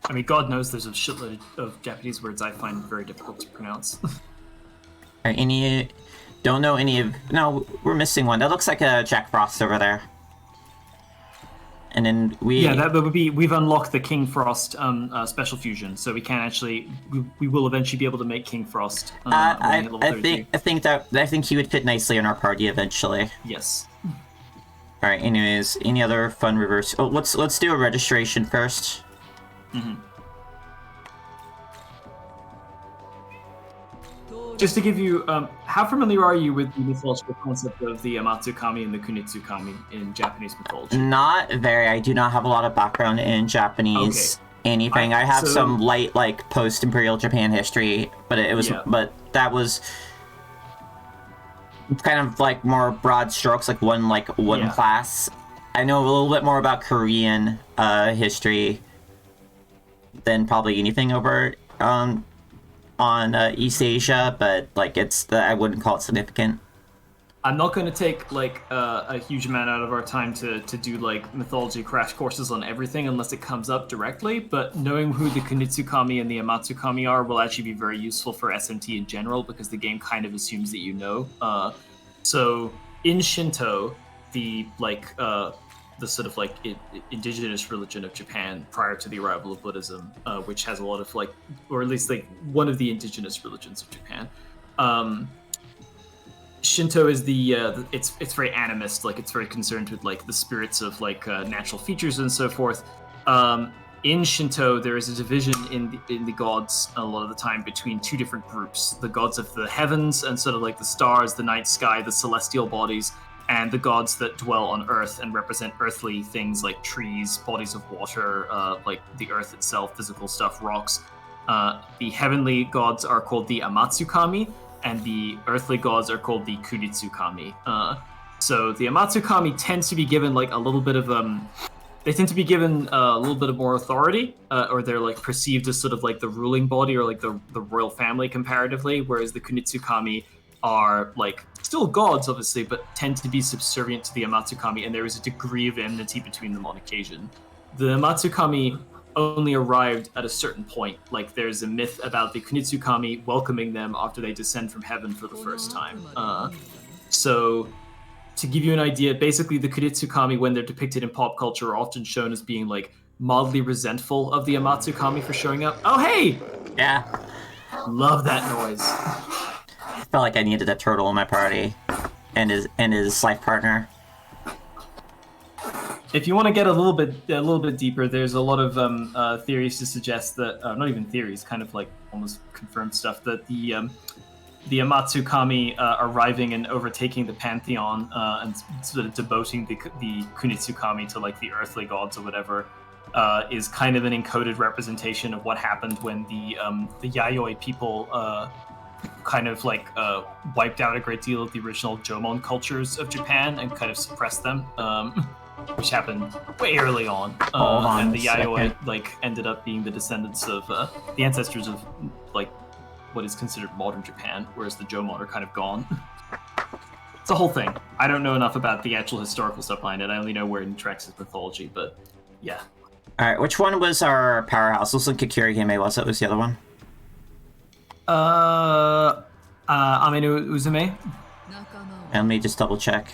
I mean, God knows there's a shitload of Japanese words I find very difficult to pronounce. Don't know any of... No, we're missing one. That looks like a Jack Frost over there. And then we... Yeah, that would be... We've unlocked the King Frost special fusion, so we can actually... We will eventually be able to make King Frost. I think he would fit nicely in our party eventually. Yes. All right. Anyways, any other fun reverse? Oh, let's do a registration first. Mm-hmm. Just to give you, how familiar are you with the mythological concept of the Amatsukami and the Kunitsukami in Japanese mythology? Not very. I do not have a lot of background in Japanese anything. I have some light, like, post-Imperial Japan history, but but that was kind of like more broad strokes, like one class. I know a little bit more about Korean history than probably anything over on East Asia, but like I wouldn't call it significant. I'm not going to take like a huge amount out of our time to do like mythology crash courses on everything unless it comes up directly, but knowing who the Kunitsukami and the Amatsukami are will actually be very useful for SMT in general because the game kind of assumes that you know. So in Shinto, the sort of like indigenous religion of Japan prior to the arrival of Buddhism, which has a lot of like, or at least like one of the indigenous religions of Japan. Shinto is it's very animist, like it's very concerned with like the spirits of like natural features and so forth. In Shinto, there is a division in the gods a lot of the time between two different groups: the gods of the heavens and sort of like the stars, the night sky, the celestial bodies, and the gods that dwell on Earth and represent earthly things like trees, bodies of water, like the Earth itself, physical stuff, rocks. The heavenly gods are called the Amatsukami, and the earthly gods are called the Kunitsukami. So the Amatsukami tends to be given like a little bit of they tend to be given a little bit of more authority, or they're like perceived as sort of like the ruling body or like the royal family comparatively, whereas the Kunitsukami are like still gods obviously, but tend to be subservient to the Amatsukami, and there is a degree of enmity between them on occasion. The Amatsukami only arrived at a certain point. Like there's a myth about the Kunitsukami welcoming them after they descend from heaven for the first time. So to give you an idea, basically the Kunitsukami, when they're depicted in pop culture, are often shown as being like mildly resentful of the Amatsukami for showing up. Oh hey! Yeah. Love that noise. I felt like I needed a turtle in my party, and his life partner. If you want to get a little bit deeper, there's a lot of theories to suggest that, not even theories, kind of like almost confirmed stuff, that the Amatsukami arriving and overtaking the pantheon and sort of devoting the Kunitsukami to like the earthly gods or whatever is kind of an encoded representation of what happened when the Yayoi people kind of like wiped out a great deal of the original Jomon cultures of Japan and kind of suppressed them. Which happened way early on, and the Yayoi like ended up being the descendants of the ancestors of like what is considered modern Japan, whereas the Jomon are kind of gone. It's a whole thing. I don't know enough about the actual historical stuff behind it. I only know where it tracks his mythology, but yeah. All right, which one was our powerhouse? Looks like Kakiri Hime was. It was the other one. Aminu Uzume. And let me just double check.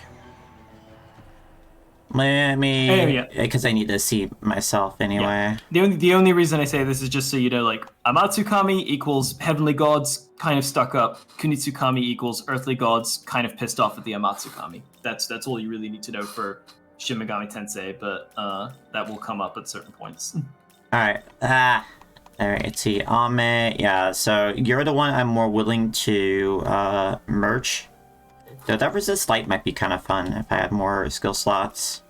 Let me, because I need to see myself anyway. Yeah. The only reason I say this is just so you know, like, Amatsukami equals heavenly gods, kind of stuck up. Kunitsukami equals earthly gods, kind of pissed off at the Amatsukami. That's all you really need to know for Shin Megami Tensei, but that will come up at certain points. Alright. Alright, see. Ame. Yeah, so you're the one I'm more willing to merge. Though that resist light might be kind of fun if I had more skill slots.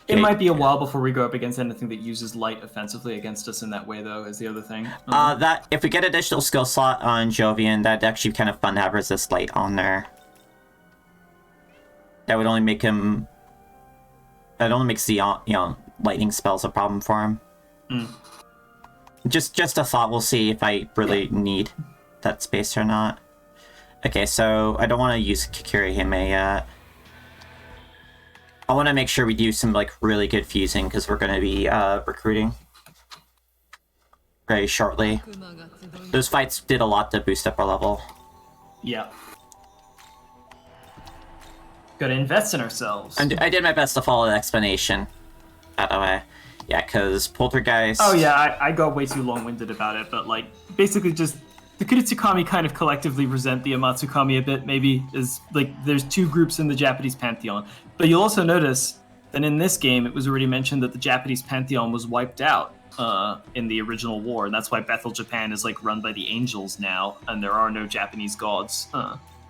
It might be a while before we go up against anything that uses light offensively against us in that way, though, is the other thing. That if we get additional skill slot on Jovian, that'd actually be kind of fun to have resist light on there. That would only make him. That only makes the lightning spells a problem for him. Just a thought. We'll see if I really need that space or not. Okay, so I don't want to use Kikirihime yet. I want to make sure we do some like really good fusing because we're going to be recruiting very shortly. Those fights did a lot to boost up our level. Yeah. Gotta invest in ourselves. And I did my best to follow the explanation, by the way. Yeah, because Poltergeist... Oh yeah, I got way too long-winded about it, but like, basically just... The Kuratsukami kind of collectively resent the Amatsukami a bit, maybe, is like, there's two groups in the Japanese pantheon. But you'll also notice that in this game, it was already mentioned that the Japanese pantheon was wiped out in the original war, and that's why Bethel, Japan is like run by the angels now, and there are no Japanese gods.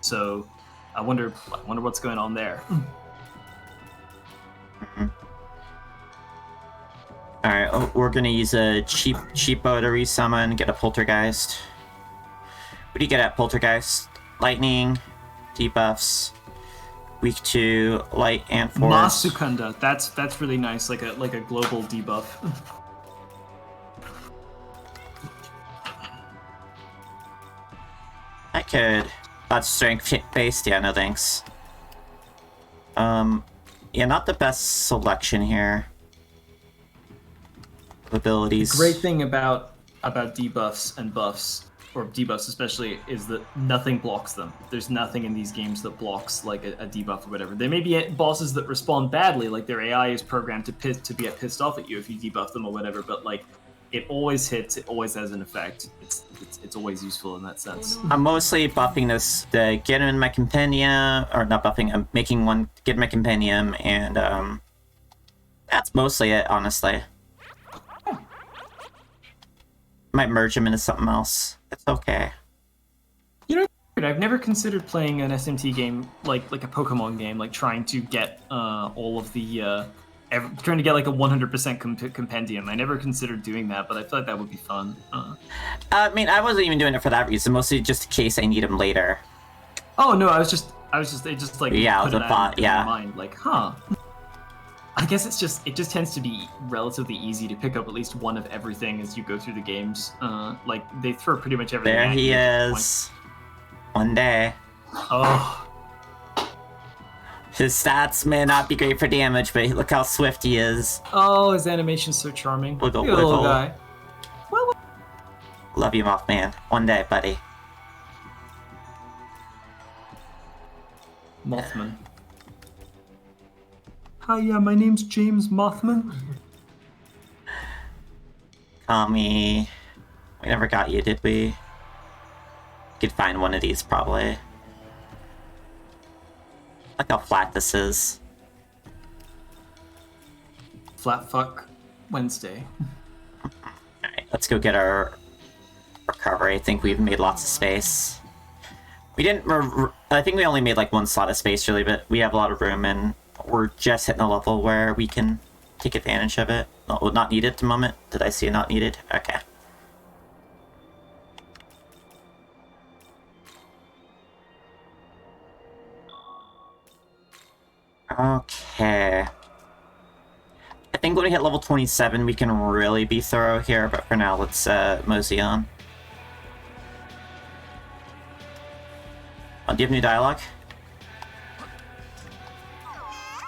So I wonder what's going on there. Alright, we're gonna use a cheapo to resummon, get a Poltergeist. What do you get at Poltergeist? Lightning, debuffs, weak to light and force. Masukanda, that's really nice, like a global debuff. I could. That's strength based, yeah, no thanks. Yeah, not the best selection here. Abilities. The great thing about debuffs and buffs, or debuffs especially, is that nothing blocks them. There's nothing in these games that blocks like a debuff or whatever. There may be bosses that respond badly, like their AI is programmed to get pissed off at you if you debuff them or whatever, but like it always hits, it always has an effect. It's always useful in that sense. I'm mostly buffing this to get him in my compendium, or not buffing, I'm making one get in my compendium, and that's mostly it, honestly. Might merge him into something else. It's okay. You know, I've never considered playing an SMT game like a Pokemon game, like trying to get all of the trying to get like a 100% compendium. I never considered doing that, but I feel like that would be fun. I mean, I wasn't even doing it for that reason. Mostly just in case I need him later. Oh no, I was just it just like yeah, it was a thought. Yeah. In my mind, like, huh. I guess it just tends to be relatively easy to pick up at least one of everything as you go through the games. Like they throw pretty much everything. There he is. One day. Oh. His stats may not be great for damage, but look how swift he is. Oh, his animation's so charming. Wiggle, look at the little wiggle. guy. Well, Love you, Mothman. One day, buddy. Mothman. Hi, yeah, my name's James Mothman. Call me. We never got you, did we? Could find one of these, probably. Look how flat this is. Flat fuck Wednesday. Alright, let's go get our recovery. I think we've made lots of space. We didn't... I think we only made like one slot of space, really, but we have a lot of room, and we're just hitting a level where we can take advantage of it. Oh, not needed at the moment. Did I see not needed? Okay. Okay. I think when we hit level 27, we can really be thorough here, but for now, let's mosey on. Oh, do you have new dialogue?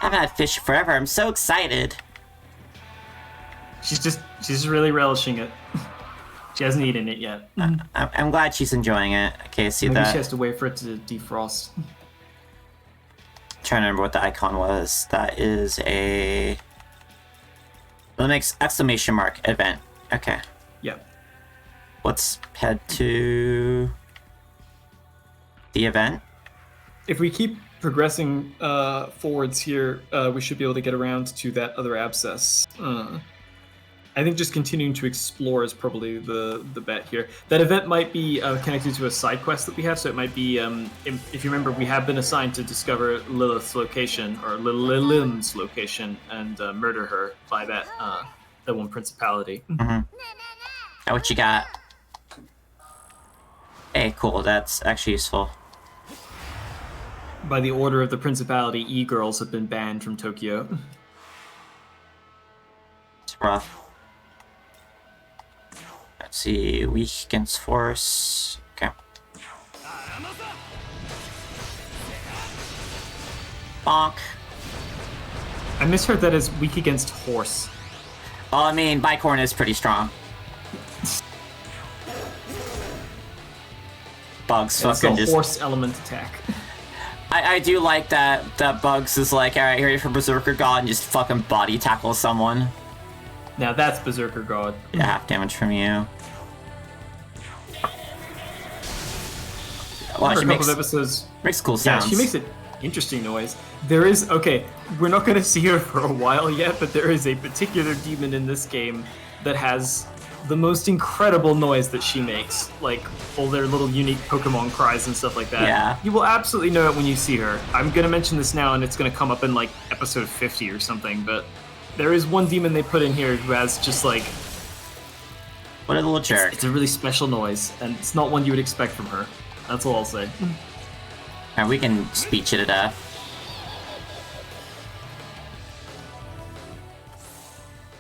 I haven't had fish forever. I'm so excited. She's really relishing it. She hasn't eaten it yet. I'm glad she's enjoying it. Okay, see Maybe that. she has to wait for it to defrost. Trying to remember what the icon was. That is a... Well, it makes exclamation mark event. Okay. Yep. Let's head to the event. If we keep progressing forwards here, we should be able to get around to that other abscess. I think just continuing to explore is probably the bet here. That event might be connected to a side quest that we have, so it might be, if you remember, we have been assigned to discover Lilith's location, or Lilim's location, and murder her by that one principality. Mm-hmm. Oh, what you got? Hey, cool, that's actually useful. By the order of the principality, e-girls have been banned from Tokyo. It's rough. Let's see, weak against force. Okay. Bonk. I misheard that as weak against horse. Well, I mean, Bicorn is pretty strong. Bugs fucking it's a just... horse element attack. I do like that Bugs is like, alright, here for Berserker God, and just fucking body tackle someone. Now that's Berserker God. Yeah, half damage from you. Well, she makes cool sounds. Yeah, she makes an interesting noise. There is, okay, we're not going to see her for a while yet, but there is a particular demon in this game that has the most incredible noise that she makes. Like, all their little unique Pokemon cries and stuff like that. Yeah. You will absolutely know it when you see her. I'm going to mention this now, and it's going to come up in, like, episode 50 or something, but there is one demon they put in here who has just, like... What a little jerk. It's a really special noise, and it's not one you would expect from her. That's all I'll say. And we can speech it to death.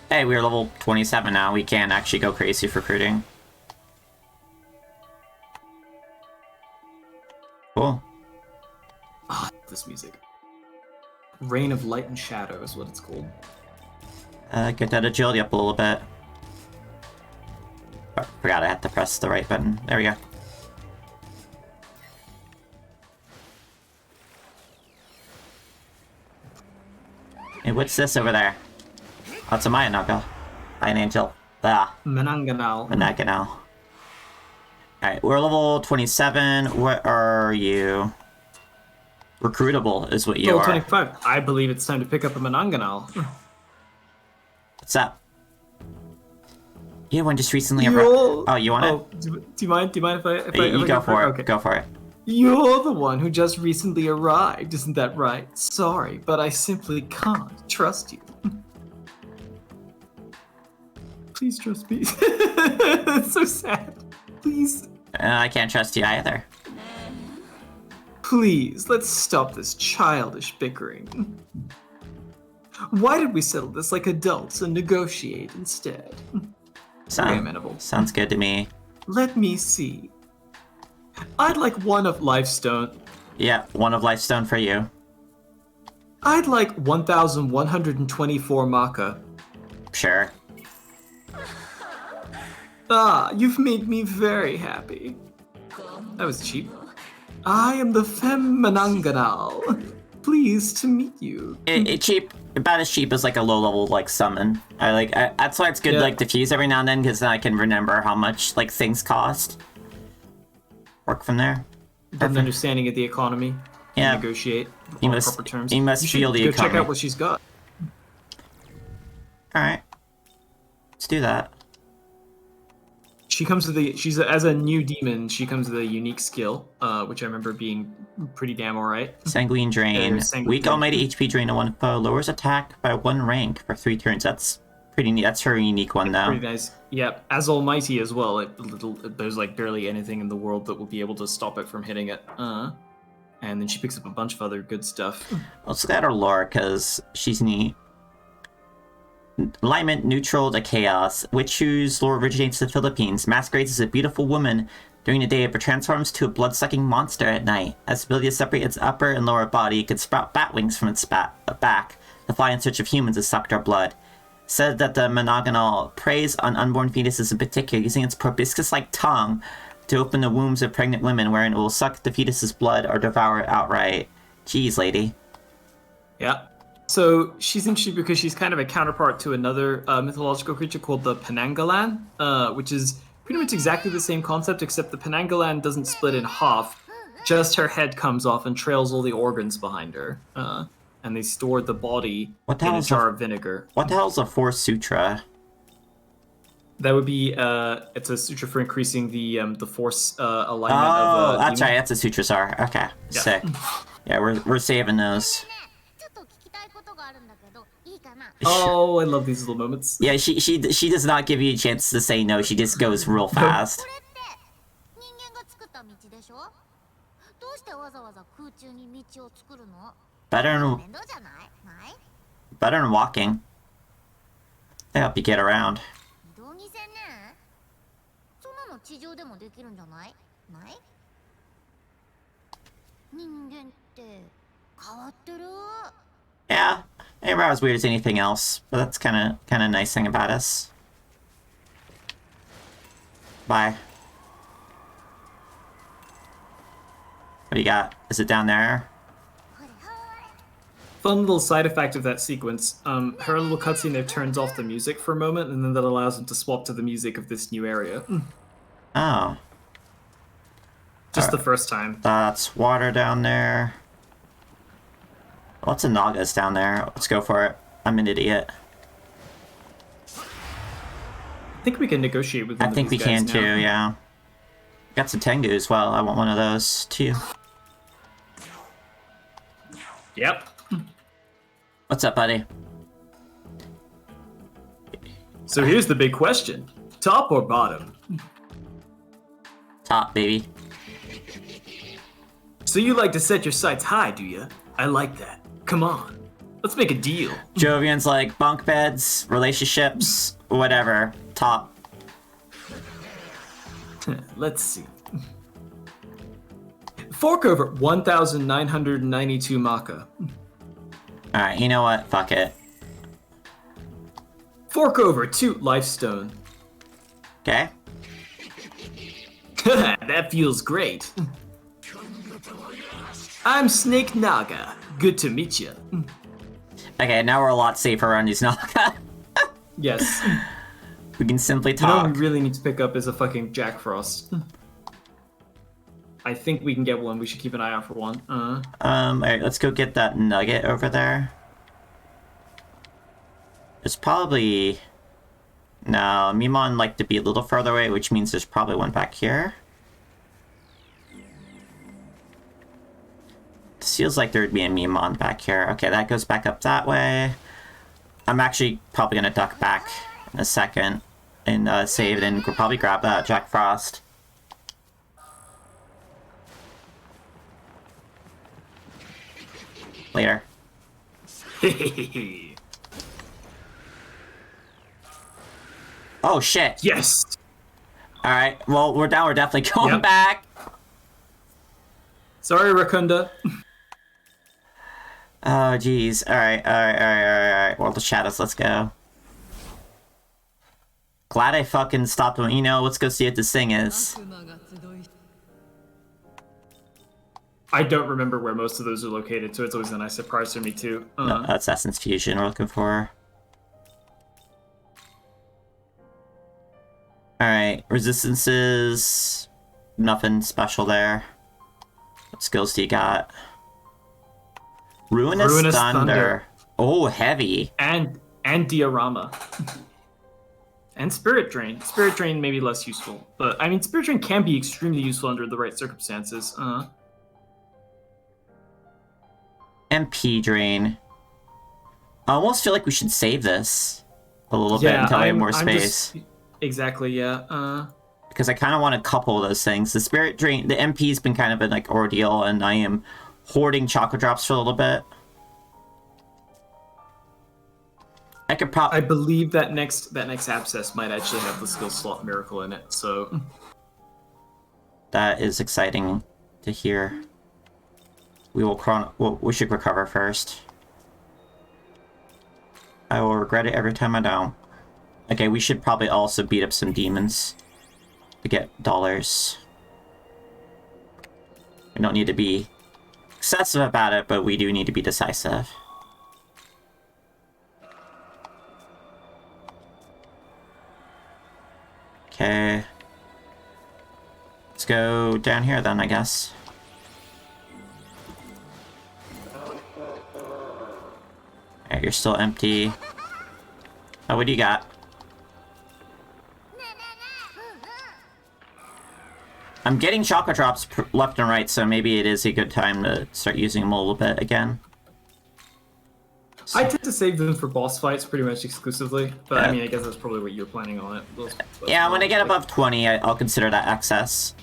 Hey, we're level 27 now. We can actually go crazy for recruiting. Cool. Ah, this music. Reign of Light and Shadow is what it's called. Get that agility up a little bit. Oh, forgot I had to press the right button. There we go. Hey, what's this over there? Oh, it's a Maya Naga. An angel. Ah. Mananganal. Alright, we're level 27. What are you? Recruitable is what you level are. 25. I believe it's time to pick up a Mananganal. What's up? You one just recently arrived. Oh, you want it? Do you mind? Do you mind if You I go for it. Okay. Go for it. You're the one who just recently arrived, isn't that right? Sorry, but I simply can't trust you. Please trust me. It's so sad. Please. I can't trust you either. Please, let's stop this childish bickering. Why did we settle this like adults and negotiate instead? Sounds good to me. Let me see. I'd like one of Lifestone. Yeah, one of Lifestone for you. I'd like 1,124 Maka. Sure. Ah, you've made me very happy. That was cheap. I am the Femme Mananganal. Pleased to meet you. It cheap, about as cheap as like a low level like summon. That's why it's good to like diffuse every now and then, because then I can remember how much like things cost. Work from there. Have an understanding of the economy. Yeah. Negotiate You on must, proper terms. you must feel the go economy. check out what she's got. Alright. Let's do that. She comes with as a new demon, she comes with a unique skill, which I remember being pretty damn alright. Sanguine Drain. Weak Almighty HP drain to one foe. Lowers attack by 1 rank for 3 turns. That's pretty neat. That's her unique one, though. Pretty nice. Yep. As Almighty as well. There's like barely anything in the world that will be able to stop it from hitting it. And then she picks up a bunch of other good stuff. Let's look at her lore, because she's neat. Alignment neutral to chaos, which whose lore originates in the Philippines, masquerades as a beautiful woman during the day, but transforms to a blood-sucking monster at night. Has the ability to separate its upper and lower body, it can sprout bat wings from its back to fly in search of humans to suck their blood. Said that the Mananganal preys on unborn fetuses in particular, using its proboscis-like tongue to open the wombs of pregnant women, wherein it will suck the fetus's blood or devour it outright. Jeez, lady. Yeah. So she's interesting because she's kind of a counterpart to another mythological creature called the Penangalan, which is pretty much exactly the same concept, except the Penangalan doesn't split in half. Just her head comes off and trails all the organs behind her. And they stored the body What the in a hell's jar of vinegar. What the hell's a Force Sutra? That would be it's a sutra for increasing the force alignment Oh, of that's demon. right. That's a Sutra Czar. Okay, Yeah. sick. Yeah, we're saving those. Oh, I love these little moments. Yeah, she does not give you a chance to say no. She just goes real fast. Better than walking. They help you get around. Yeah, ain't about as weird as anything else, but that's kind of nice thing about us. Bye. What do you got? Is it down there? Fun little side effect of that sequence. Her little cutscene there turns off the music for a moment, and then that allows him to swap to the music of this new area. Oh. Just the first time. That's water down there. Lots of Nagas down there. Let's go for it. I'm an idiot. I think we can negotiate with them. I think we can too, yeah. Got some Tengu as well. I want one of those too. Yep. What's up, buddy? So here's the big question. Top or bottom? Top, baby. So you like to set your sights high, do you? I like that. Come on. Let's make a deal. Jovian's like bunk beds, relationships, whatever. Top. Let's see. Fork over 1,992 Maka. Alright, you know what? Fuck it. Fork over 2 Lifestone. Okay? That feels great. I'm Snake Naga. Good to meet you. Okay, now we're a lot safer around these Naga. Yes. We can simply You know what talk. we really need to pick up is a fucking Jack Frost. I think we can get one. We should keep an eye out for one. Alright, let's go get that nugget over there. It's probably... No, Mimon like to be a little further away, which means there's probably one back here. Feels like there would be a Mimon back here. Okay, that goes back up that way. I'm actually probably gonna duck back in a second and save it and probably grab that Jack Frost. Later. Oh shit. Yes. Alright, well we're definitely going Yep. back. Sorry, Rakunda. Oh jeez. Alright. World of Shadows, let's go. Glad I fucking stopped when, you know, let's go see what this thing is. I don't remember where most of those are located, so it's always a nice surprise for me too. No, that's Essence Fusion we're looking for. Alright, resistances. Nothing special there. What skills do you got? Ruinous Thunder. Oh, heavy. And Diorama. And Spirit Drain. Spirit Drain may be less useful, but I mean, Spirit Drain can be extremely useful under the right circumstances. MP Drain. I almost feel like we should save this a little bit until we have more space. Exactly, yeah. Because I kind of want to couple those things. The Spirit Drain, the MP's been kind of an like ordeal, and I am hoarding Chakra Drops for a little bit. I could probably... I believe that next abscess might actually have the skill slot Miracle in it, so... That is exciting to hear. We should recover first. I will regret it every time I don't. Okay, we should probably also beat up some demons to get dollars. We don't need to be excessive about it, but we do need to be decisive. Okay. Let's go down here then, I guess. Alright, you're still empty. Oh, what do you got? I'm getting chakra drops left and right, so maybe it is a good time to start using them a little bit again. I tend to save them for boss fights pretty much exclusively, but Yeah. I mean, I guess that's probably what you're planning on it. Yeah, when I get above 20, I'll consider that excess.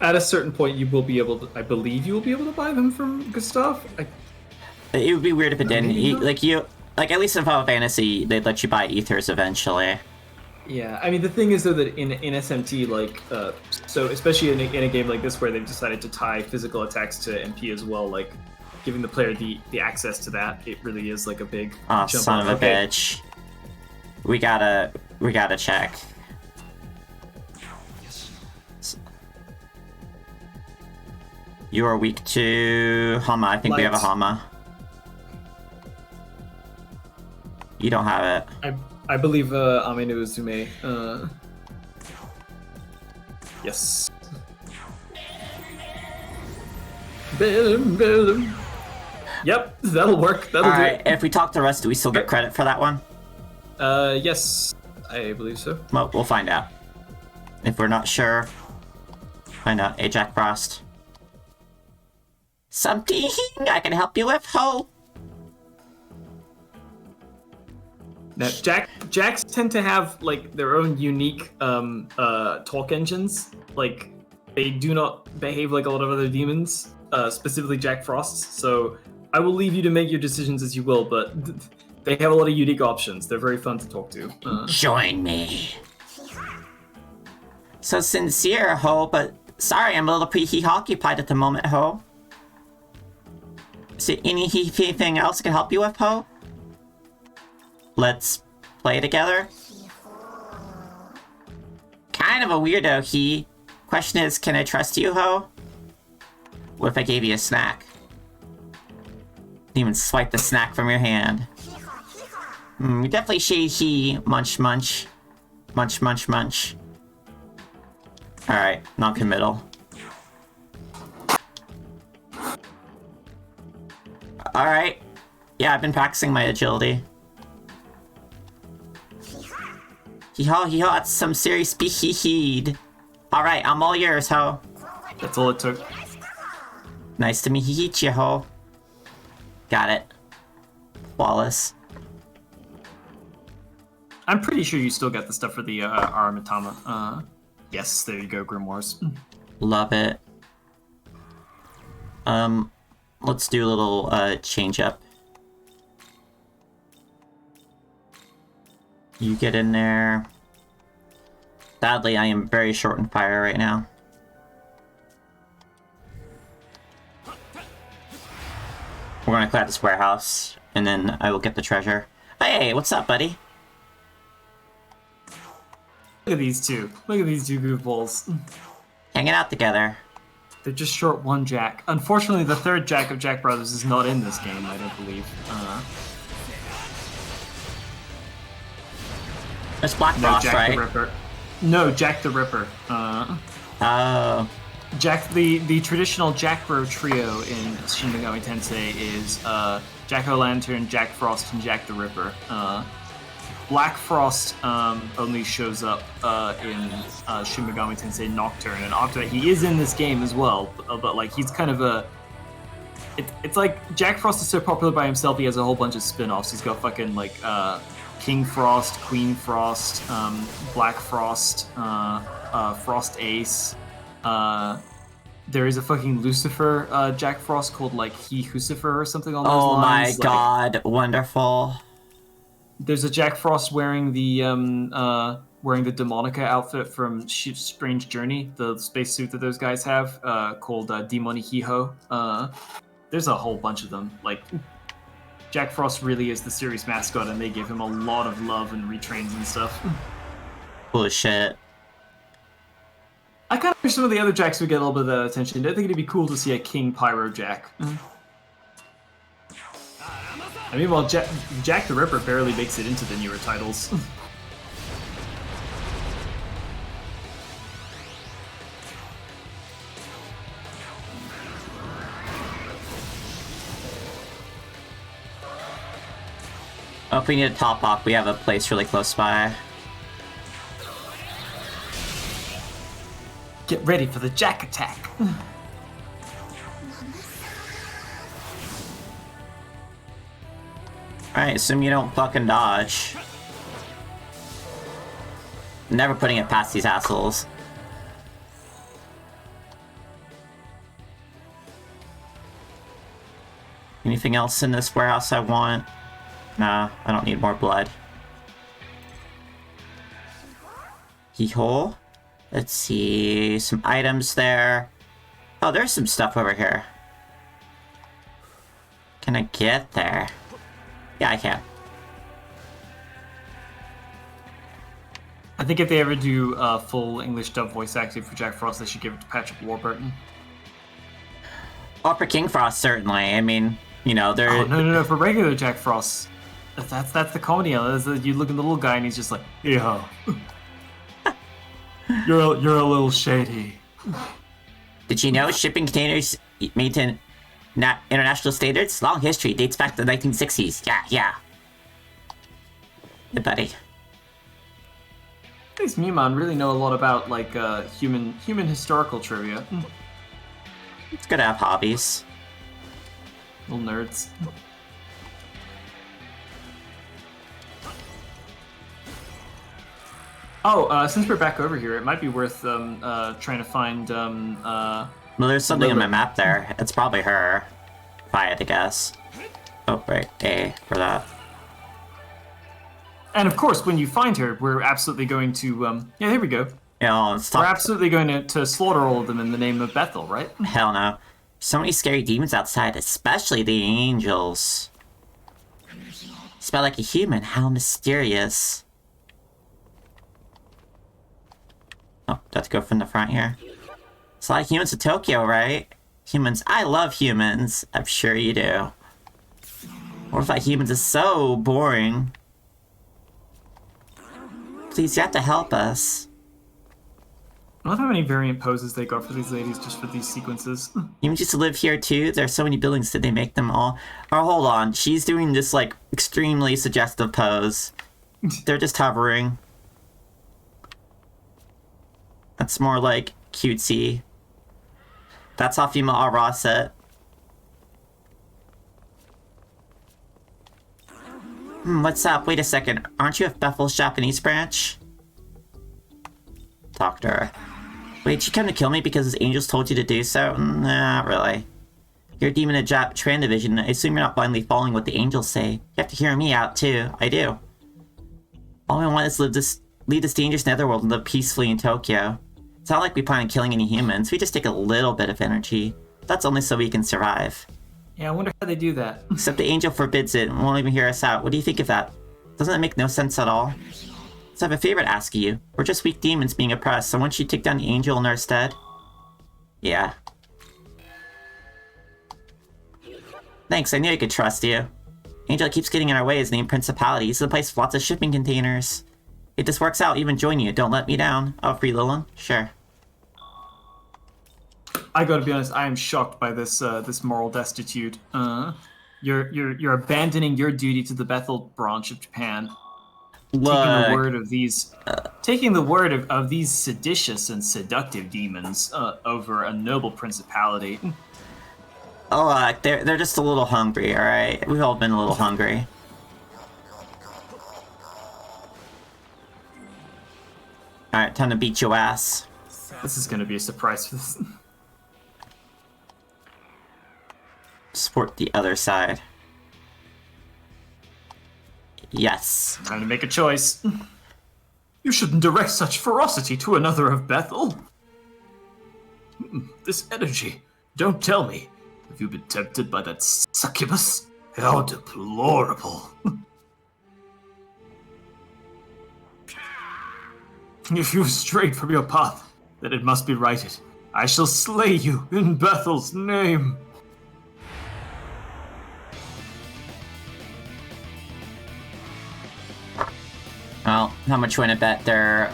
At a certain point, you will be able to, I believe you will be able to buy them from Gustav. It would be weird if it didn't. Maybe not. Like at least in Final Fantasy, they'd let you buy ethers eventually. Yeah, I mean, the thing is, though, that in SMT, like, so especially in a game like this where they've decided to tie physical attacks to MP as well, like, giving the player the access to that, it really is, like, a big Oh, jump son up. of a Okay. bitch. We gotta check. You are weak to Hama. I think we have a Lights. Hama. You don't have it. I believe Aminu Uzume. Yes. Boom. Yep, that'll work. That'll do Alright, it. if we talk to Russ, do we still get Okay. credit for that one? Yes, I believe so. Well, we'll find out. If we're not sure, find out. Hey, Jack Frost. Something I can help you with, ho? Now, Jacks tend to have like their own unique talk engines. Like they do not behave like a lot of other demons, specifically Jack Frost's. So I will leave you to make your decisions as you will, but they have a lot of unique options. They're very fun to talk to. Join me. So sincere, ho, but sorry, I'm a little preoccupied at the moment, ho. Is there anything else I can help you with, ho? Let's play together? Kind of a weirdo, he. Question is, can I trust you, ho? What if I gave you a snack? Even swipe the snack from your hand. You definitely say he. Munch, munch. Munch, munch, munch. Alright, non-committal. Alright. Yeah, I've been practicing my agility. Hee-haw, that's some serious speed. Alright, I'm all yours, ho. That's all it took. Nice to meet you, ho. Got it. Flawless. I'm pretty sure you still got the stuff for the Aramitama. Yes, there you go, Grimoires. Love it. Let's do a little, change up. You get in there. Sadly, I am very short in fire right now. We're gonna clear out this warehouse, and then I will get the treasure. Hey, what's up, buddy? Look at these two. Look at these two goofballs. Hanging out together. They're just short one Jack. Unfortunately, the third Jack of Jack Brothers is not in this game, I don't believe. It's Black No, Frost, Jack right? the Ripper. No, Jack the Ripper. Oh. Jack, the traditional Jack Bro trio in Shin Megami Tensei is Jack O'Lantern, Jack Frost, and Jack the Ripper. Black Frost only shows up in Shin Megami Tensei Nocturne, and after that, he is in this game as well. But like, he's kind of a. It's like Jack Frost is so popular by himself. He has a whole bunch of spin-offs. He's got fucking like King Frost, Queen Frost, Black Frost, Frost Ace. There is a fucking Lucifer Jack Frost called like He Lucifer or something on those Oh my lines. god, wonderful. There's a Jack Frost wearing the Demonica outfit from Strange Journey, the spacesuit that those guys have, called Demonihiho. There's a whole bunch of them. Like, Jack Frost really is the series mascot, and they give him a lot of love and retrains and stuff. Bullshit. I kind of wish some of the other Jacks would get a little bit of that attention. I think it'd be cool to see a King Pyro Jack. I mean, well, Jack the Ripper barely makes it into the newer titles. Oh, if we need a top off, we have a place really close by. Get ready for the Jack attack. Alright, assume you don't fucking dodge. Never putting it past these assholes. Anything else in this warehouse I want? Nah, I don't need more blood. Hee-haw. Let's see, some items there. Oh, there's some stuff over here. Can I get there? Yeah, I can. I think if they ever do full English dub voice acting for Jack Frost, they should give it to Patrick Warburton. Or for King Frost, certainly. I mean, you know, they're... Oh, no, for regular Jack Frost. That's the comedy element. You look at the little guy and he's just like, yeah. You're a little shady. Did you know shipping containers maintain international standards? Long history, dates back to the 1960s. Yeah. Hey, buddy. These Mimon really know a lot about, like, human historical trivia. It's good to have hobbies. Little nerds. Oh, since we're back over here, it might be worth trying to find Well, there's something on my map there. It's probably her, if I had to guess. Oh, right, A for that. And of course, when you find her, we're absolutely going to yeah, here we go. Yeah, let's talk. We're absolutely going to slaughter all of them in the name of Bethel, right? Hell no. So many scary demons outside, especially the angels. Smell like a human, how mysterious. Oh, do I have to go from the front here? It's a lot of humans in Tokyo, right? Humans, I love humans. I'm sure you do. What if that humans is so boring? Please, you have to help us. I love how many variant poses they got for these ladies just for these sequences. Humans used to live here too? There's so many buildings, did they make them all? Oh, hold on. She's doing this, like, extremely suggestive pose. They're just hovering. That's more like cutesy. That's off Yuma Ara set. What's up? Wait a second. Aren't you at Bethel's Japanese branch? Talk to her. Wait, she come to kill me because his angels told you to do so? Nah, not really. You're a demon in Jap Tran division. I assume you're not blindly following what the angels say. You have to hear me out, too. I do. All I want is to leave this dangerous netherworld and live peacefully in Tokyo. It's not like we plan on killing any humans. We just take a little bit of energy. That's only so we can survive. Yeah, I wonder how they do that. Except the angel forbids it and won't even hear us out. What do you think of that? Doesn't that make no sense at all? So I have a favor to ask you. We're just weak demons being oppressed, so won't you take down the angel in our stead? Yeah. Thanks, I knew I could trust you. Angel keeps getting in our way is named Principality. He's the place with lots of shipping containers. If this works out, even join you. Don't let me down. Oh, free Lilin? Sure. I gotta be honest, I am shocked by this this moral destitute. You're abandoning your duty to the Bethel branch of Japan. Look. Taking the word of these of these seditious and seductive demons over a noble principality. Oh, look, they're just a little hungry, alright? We've all been a little hungry. Alright, time to beat your ass. This is gonna be a surprise for this. Support the other side. Yes. Time to make a choice. You shouldn't direct such ferocity to another of Bethel. This energy. Don't tell me. Have you been tempted by that succubus? How deplorable. If you've strayed from your path, then it must be righted. I shall slay you in Bethel's name. Well, how much you want to bet they're,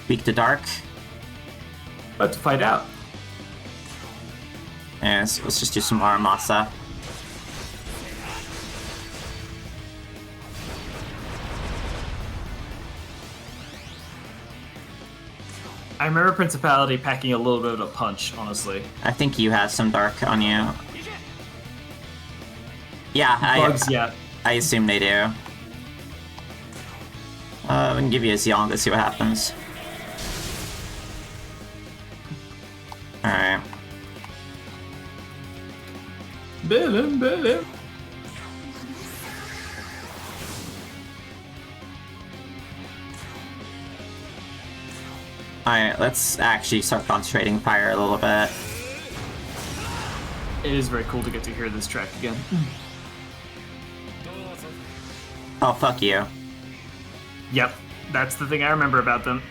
weak to dark? About to find out. Yeah, so let's just do some Aramasa. I remember Principality packing a little bit of a punch, honestly. I think you have some dark on you. Yeah, Bugs, yeah. I assume they do. We can give you a Zeong to see what happens. Alright. Bill. Alright, let's actually start concentrating fire a little bit. It is very cool to get to hear this track again. Oh, fuck you. Yep, that's the thing I remember about them.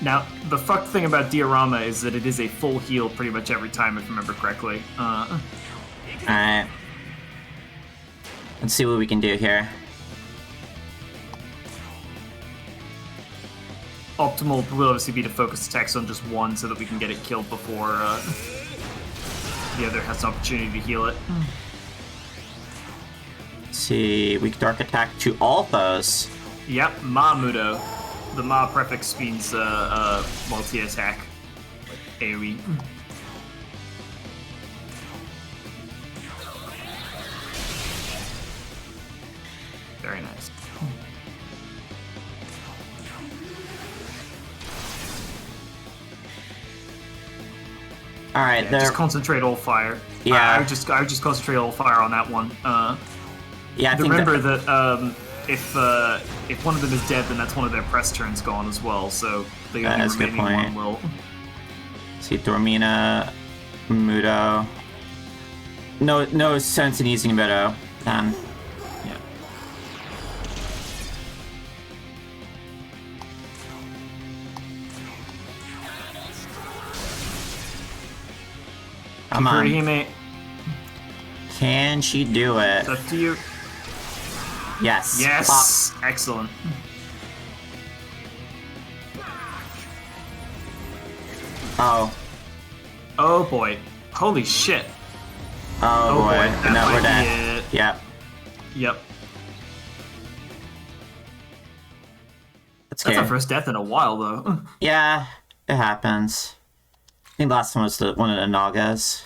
Now, the fucked thing about Diorama is that it is a full heal pretty much every time, if I remember correctly. Alright. Let's see what we can do here. Optimal will obviously be to focus attacks on just one so that we can get it killed before the other has the opportunity to heal it. Let's see, weak dark attack to all foes. Yep, Ma Mudo. The Ma prefix means multi-attack. Like AoE. Very nice. Alright, Yeah, there. just concentrate all fire. Yeah. I would just concentrate all fire on that one. Yeah, I think Remember that if one of them is dead, then that's one of their press turns gone as well. So the only That's a good remaining point. one will. see, Dormina, Mudo. No sense in using Mudo, then. Yeah. Come on. Kurihime, Can she do it? it's up to you. Yes. Yes, excellent. Pop. Oh. Oh boy, holy shit. Oh, boy. that No, might we're be dead. it. Yep. Yep. That's That's good. our first death in a while, though. Yeah, it happens. I think the last one was one of the Nagas.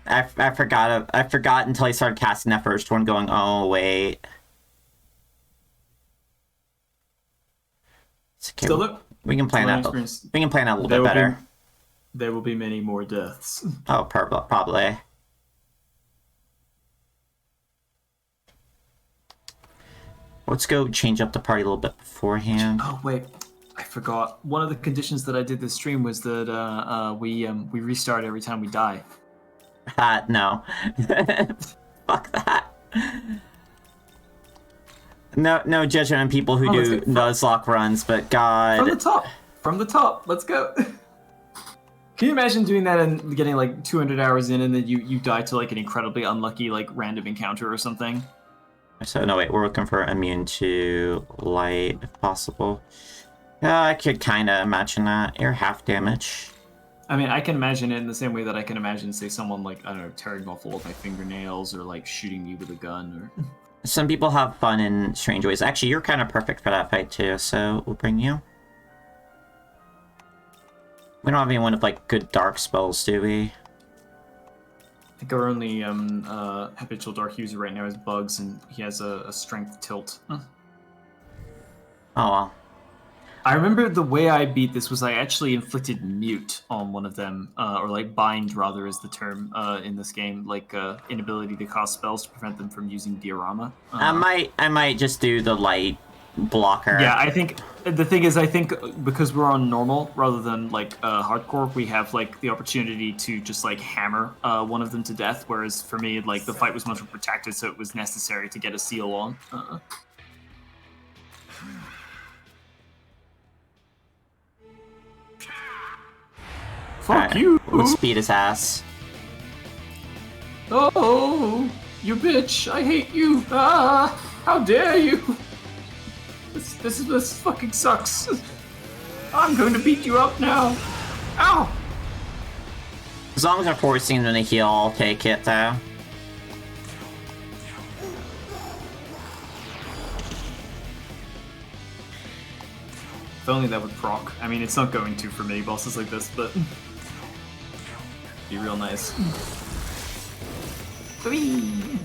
I forgot until I started casting that first one, going, oh wait. It's okay. Still, look, We can plan that. experience. We can plan that a little There bit will be- better. There will be many more deaths. Oh, probably. Let's go change up the party a little bit beforehand. Oh wait, I forgot. One of the conditions that I did this stream was that we restart every time we die. No. Fuck that. No judgment on people who let's do get- Nuzlocke runs, but God. From the top. Let's go. Can you imagine doing that and getting like 200 hours in, and then you die to like an incredibly unlucky like random encounter or something? So, no, wait, we're looking for immune to light, if possible. Yeah, I could kind of imagine that. You're half damage. I mean, I can imagine it in the same way that I can imagine, say, someone like, I don't know, tearing off all of my fingernails or like shooting me with a gun or. Some people have fun in strange ways. Actually, you're kind of perfect for that fight, too, so we'll bring you. We don't have anyone with, like, good dark spells, do we? I think our only habitual dark user right now is Bugs, and he has a strength tilt. Oh, well. I remember the way I beat this was I actually inflicted mute on one of them, or like bind rather is the term in this game, like inability to cast spells to prevent them from using diorama. I might just do the light blocker. Yeah, I think the thing is, I think because we're on normal rather than like hardcore, we have like the opportunity to just like hammer one of them to death. Whereas for me, like the fight was much more protected, so it was necessary to get a seal on. Fuck Alright, you! Let's beat his ass. Oh, you bitch! I hate you! Ah! How dare you! This fucking sucks. I'm going to beat you up now. Ow! As long as I'm forcing them to heal, I'll take it, though. If only that would proc. I mean, it's not going to for many bosses like this, but be real nice. 3.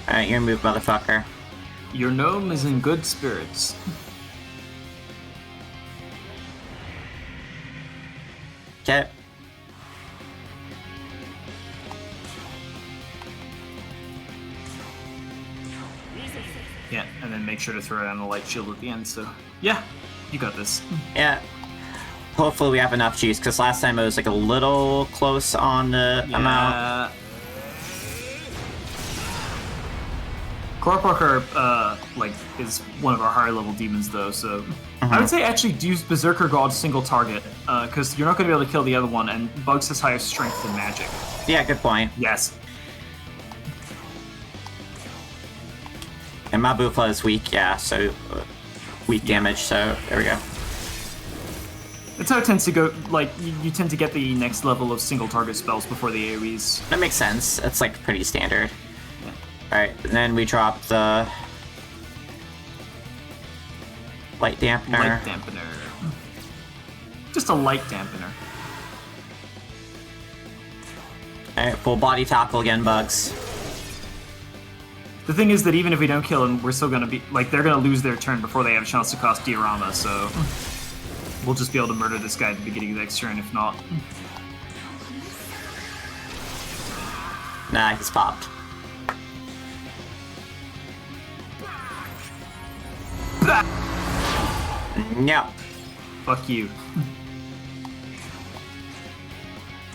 Alright, your move, motherfucker. Your gnome is in good spirits. Okay. Yeah, and then make sure to throw down the light shield at the end, so... Yeah, you got this. Yeah. Hopefully we have enough juice, because last time it was like a little close on the amount. Corporker, is one of our higher level demons, though, so... I would say actually use Berserker God single target, because you're not going to be able to kill the other one, and Bugs has higher strength than magic. Yeah, good point. Yes. And Mabufa is weak, yeah, so weak damage, so there we go. That's how it tends to go, like, you tend to get the next level of single target spells before the AoEs. That makes sense. It's like pretty standard. Yeah. Alright, and then we drop the light dampener. Light dampener. Just a light dampener. Alright, full body tackle again, Bugs. The thing is that even if we don't kill him, we're still gonna be, like, they're gonna lose their turn before they have a chance to cast Diorama, so... We'll just be able to murder this guy at the beginning of the next turn, if not. Nah, he's popped. No. Fuck you.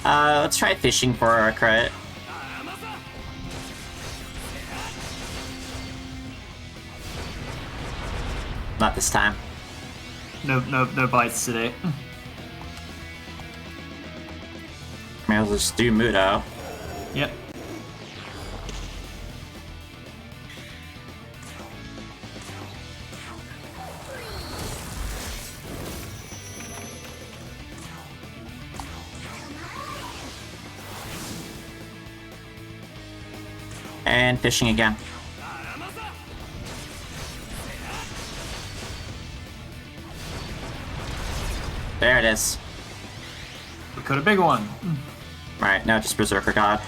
Let's try fishing for our crit. Not this time. No bites today. May as well just do Mudo. Yep. And fishing again. There it is. We caught a big one. Right, now just Berserker God.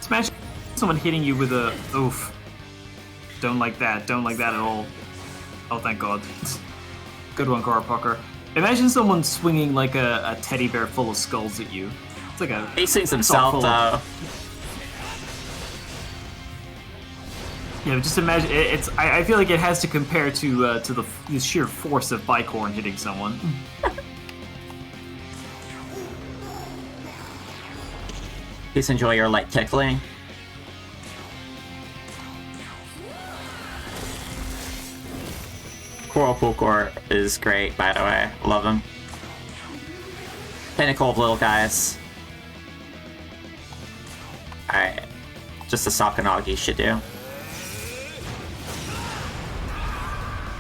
Smash someone hitting you with a oof. Don't like that. Don't like that at all. Oh, thank God. Good one, Cora Pucker. Imagine someone swinging like a teddy bear full of skulls at you. It's like a... He swings himself, though. Yeah, but just imagine. I feel like it has to compare to the sheer force of Bicorn hitting someone. Please enjoy your light tickling. Coral Pulcor is great, by the way. Love him. Pinnacle of little guys. Alright. Just a Sakanagi should do.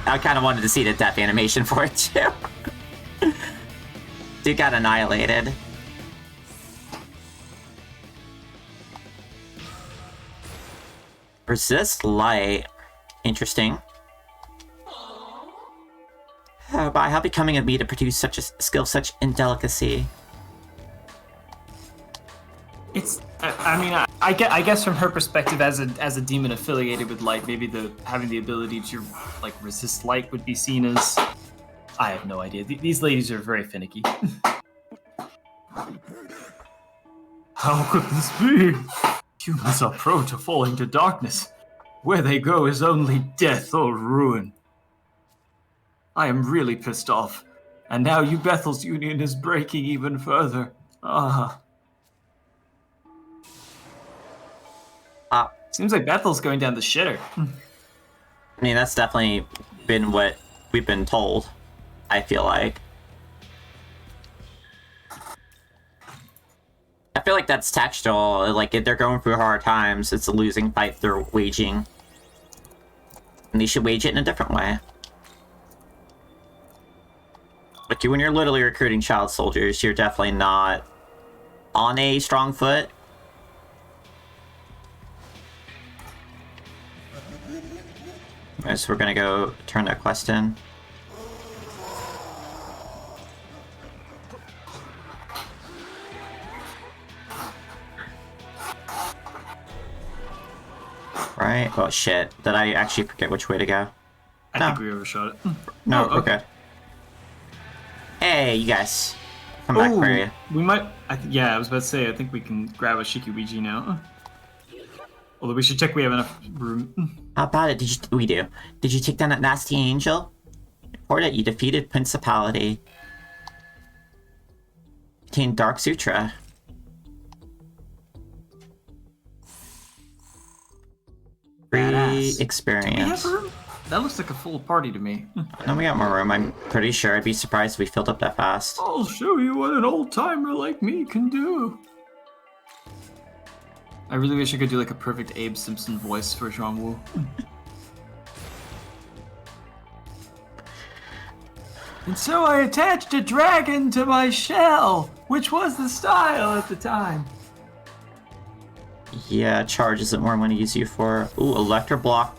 I kind of wanted to see the death animation for it, too. Dude got annihilated. Resist light. Interesting. By how becoming of me to produce such a skill of such indelicacy. It's. I mean, I guess from her perspective, as a demon affiliated with light, maybe having the ability to like resist light would be seen as. I have no idea. These ladies are very finicky. How could this be? Humans are prone to falling to darkness. Where they go is only death or ruin. I am really pissed off. And now Bethel's union is breaking even further. Ah. Seems like Bethel's going down the shitter. I mean, that's definitely been what we've been told, I feel like. I feel like that's textual. Like, if they're going through hard times, it's a losing fight they're waging. And you should wage it in a different way. Like, when you're literally recruiting child soldiers, you're definitely not on a strong foot. Alright, so we're gonna go turn that quest in. Right? Oh shit. Did I actually forget which way to go? I think we overshot it. No, Oh, okay. Hey, you guys. Come back for you. We might... yeah, I was about to say, I think we can grab a Shikiwiji now. Although we should check we have enough room. How about it? We do. Did you take down that nasty angel? Report it. You defeated Principality. Obtained Dark Sutra. Free Badass. experience. Do we have room? That looks like a full party to me. No, we got more room. I'm pretty sure. I'd be surprised if we filled up that fast. I'll show you what an old-timer like me can do. I really wish I could do like a perfect Abe Simpson voice for Jean Wu. And so I attached a dragon to my shell, which was the style at the time. Yeah, charge isn't what I'm going to use you for. Ooh, Electro Block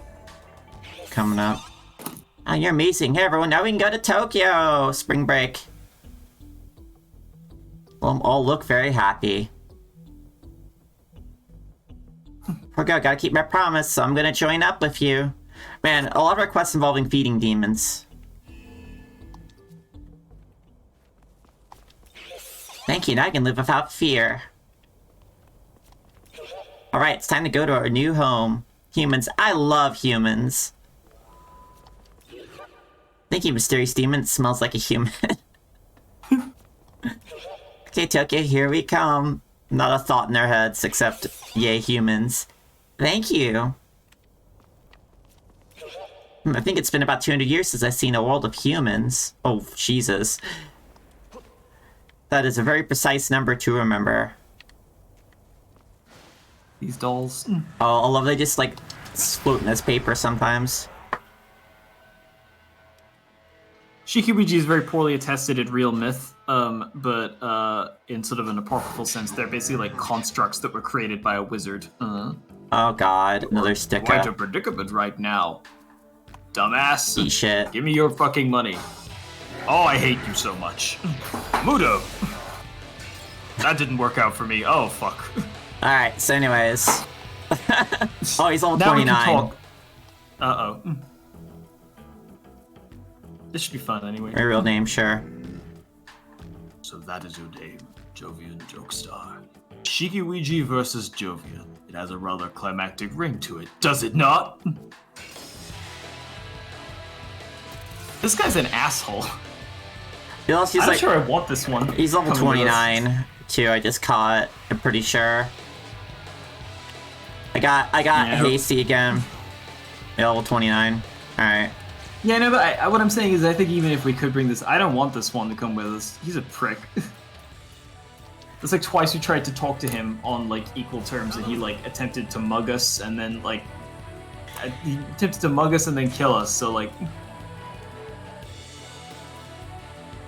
coming up. Oh, you're amazing. Hey, everyone, now we can go to Tokyo! Spring break. Well, all look very happy. Okay, gotta keep my promise, so I'm gonna join up with you. Man, a lot of our quests involving feeding demons. Thank you, now I can live without fear. Alright, it's time to go to our new home. Humans, I love humans. Thank you, mysterious demon. It smells like a human. Okay, Tokyo, here we come. Not a thought in their heads, except, yay, humans. Thank you. I think it's been about 200 years since I've seen a world of humans. Oh, Jesus. That is a very precise number to remember. These dolls. Oh, I love they just, like, float in this paper sometimes. Shikiwiji is very poorly attested in real myth, but in sort of an apocryphal sense, they're basically like constructs that were created by a wizard. Oh god, another sticker. Quite a predicament right now. Dumbass. Eat shit. Give me your fucking money. Oh, I hate you so much. Mudo. That didn't work out for me. Oh, fuck. Alright, so anyways. Oh, he's level Now 29. we can talk. Uh-oh. This should be fun anyway. My real name, sure. So that is your name, Jovian Jokestar. Shikiwiji versus Jovian. It has a rather climactic ring to it, does it not? This guy's an asshole. He's I'm like, sure I want this one. he's level Coming with us. 29 too. I just caught. I'm pretty sure. I got Yeah. hasty again. Level 29. All right. Yeah, no, but what I'm saying is I think even if we could bring this, I don't want this one to come with us. He's a prick. It's like twice we tried to talk to him on like equal terms and he like attempted to mug us and then like he attempted to mug us and then kill us, so like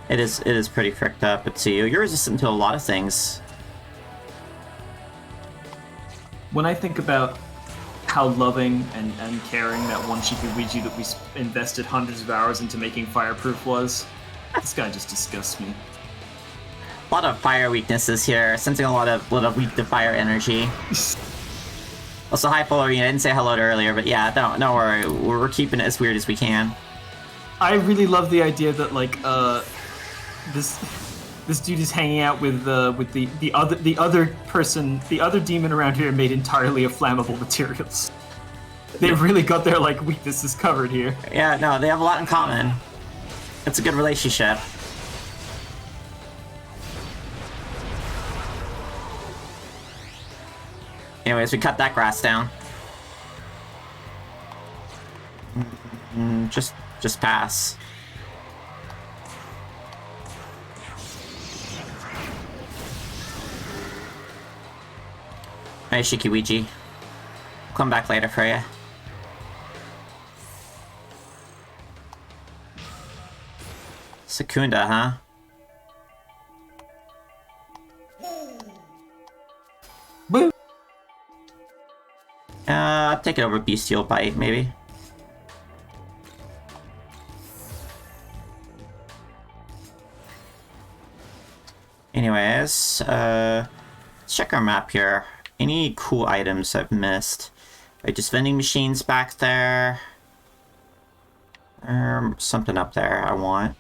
It is pretty fricked up, but see, you're resistant to a lot of things. when I think about how loving and caring that one Shikiwiji that we invested hundreds of hours into making fireproof was, this guy just disgusts me. A lot of fire weaknesses here, sensing a lot of weak to fire energy. Also, hi, Florina. I didn't say hello to earlier, but yeah, don't worry. We're keeping it as weird as we can. I really love the idea that like this dude is hanging out with the other demon around here made entirely of flammable materials. They really got their like weaknesses covered here. Yeah, no, they have a lot in common. It's a good relationship. Anyways, we cut that grass down. Just pass. Hey, Shikiwiji. Come back later for you. Secunda, huh? Woo! I'll take it over Bestial Bite, maybe. Anyways, let's check our map here. Any cool items I've missed? Right, just vending machines back there. Something up there I want.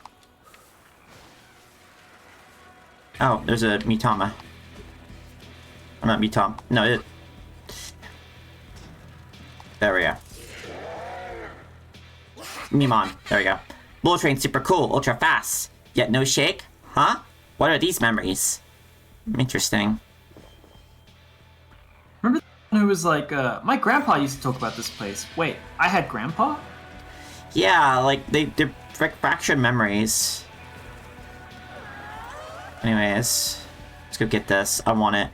Oh, there's a Mitama. Oh, not Mitama. No, it... There we go. Mimon. There we go. Bull train super cool, ultra fast. Yet no shake? Huh? What are these memories? Interesting. Remember the one who was like, my grandpa used to talk about this place. Wait, I had grandpa? Yeah, like, they're fractured memories. Anyways, let's go get this. I want it.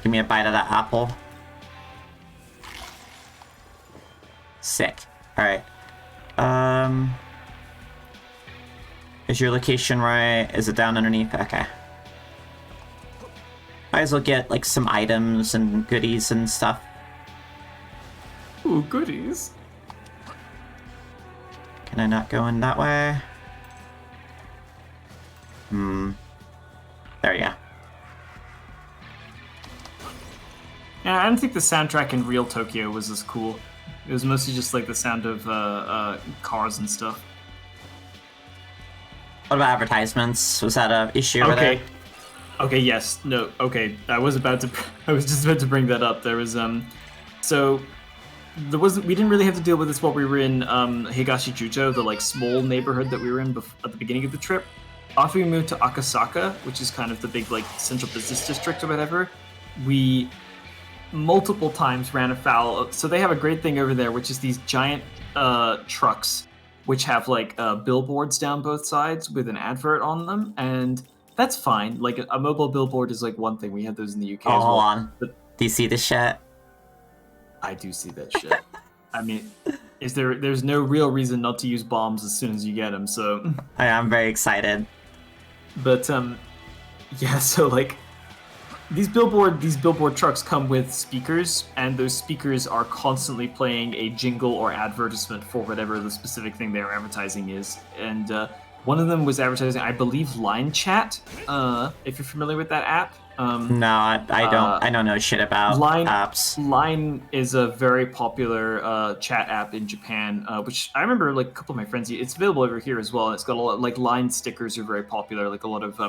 Give me a bite of that apple. Sick. Alright. Is your location right? Is it down underneath? Okay. Might as well get, like, some items and goodies and stuff. Ooh, goodies. Can I not go in that way? There you go. Yeah, I don't think the soundtrack in Real Tokyo was as cool. It was mostly just like the sound of cars and stuff. What about advertisements? Was that a issue with Okay. it? Okay, yes. No, okay. I was just about to bring that up. There was so we didn't really have to deal with this while we were in Higashijujo, the like small neighborhood that we were in at the beginning of the trip. After we moved to Akasaka, which is kind of the big like central business district or whatever, we multiple times ran afoul of, so they have a great thing over there, which is these giant trucks which have like billboards down both sides with an advert on them, and that's fine. Like a mobile billboard is like one thing. We had those in the UK Oh, as well. hold on. But Do you see this shit? I do see that shit. I mean, there's no real reason not to use bombs as soon as you get them, so... I'm very excited. But, yeah, so, like, these billboard trucks come with speakers, and those speakers are constantly playing a jingle or advertisement for whatever the specific thing they're advertising is. And, one of them was advertising, I believe, Line Chat, if you're familiar with that app. No, I don't know shit about apps. Line is a very popular chat app in Japan, which I remember like a couple of my friends. It's available over here as well. And it's got a lot like Line stickers are very popular. Like a lot of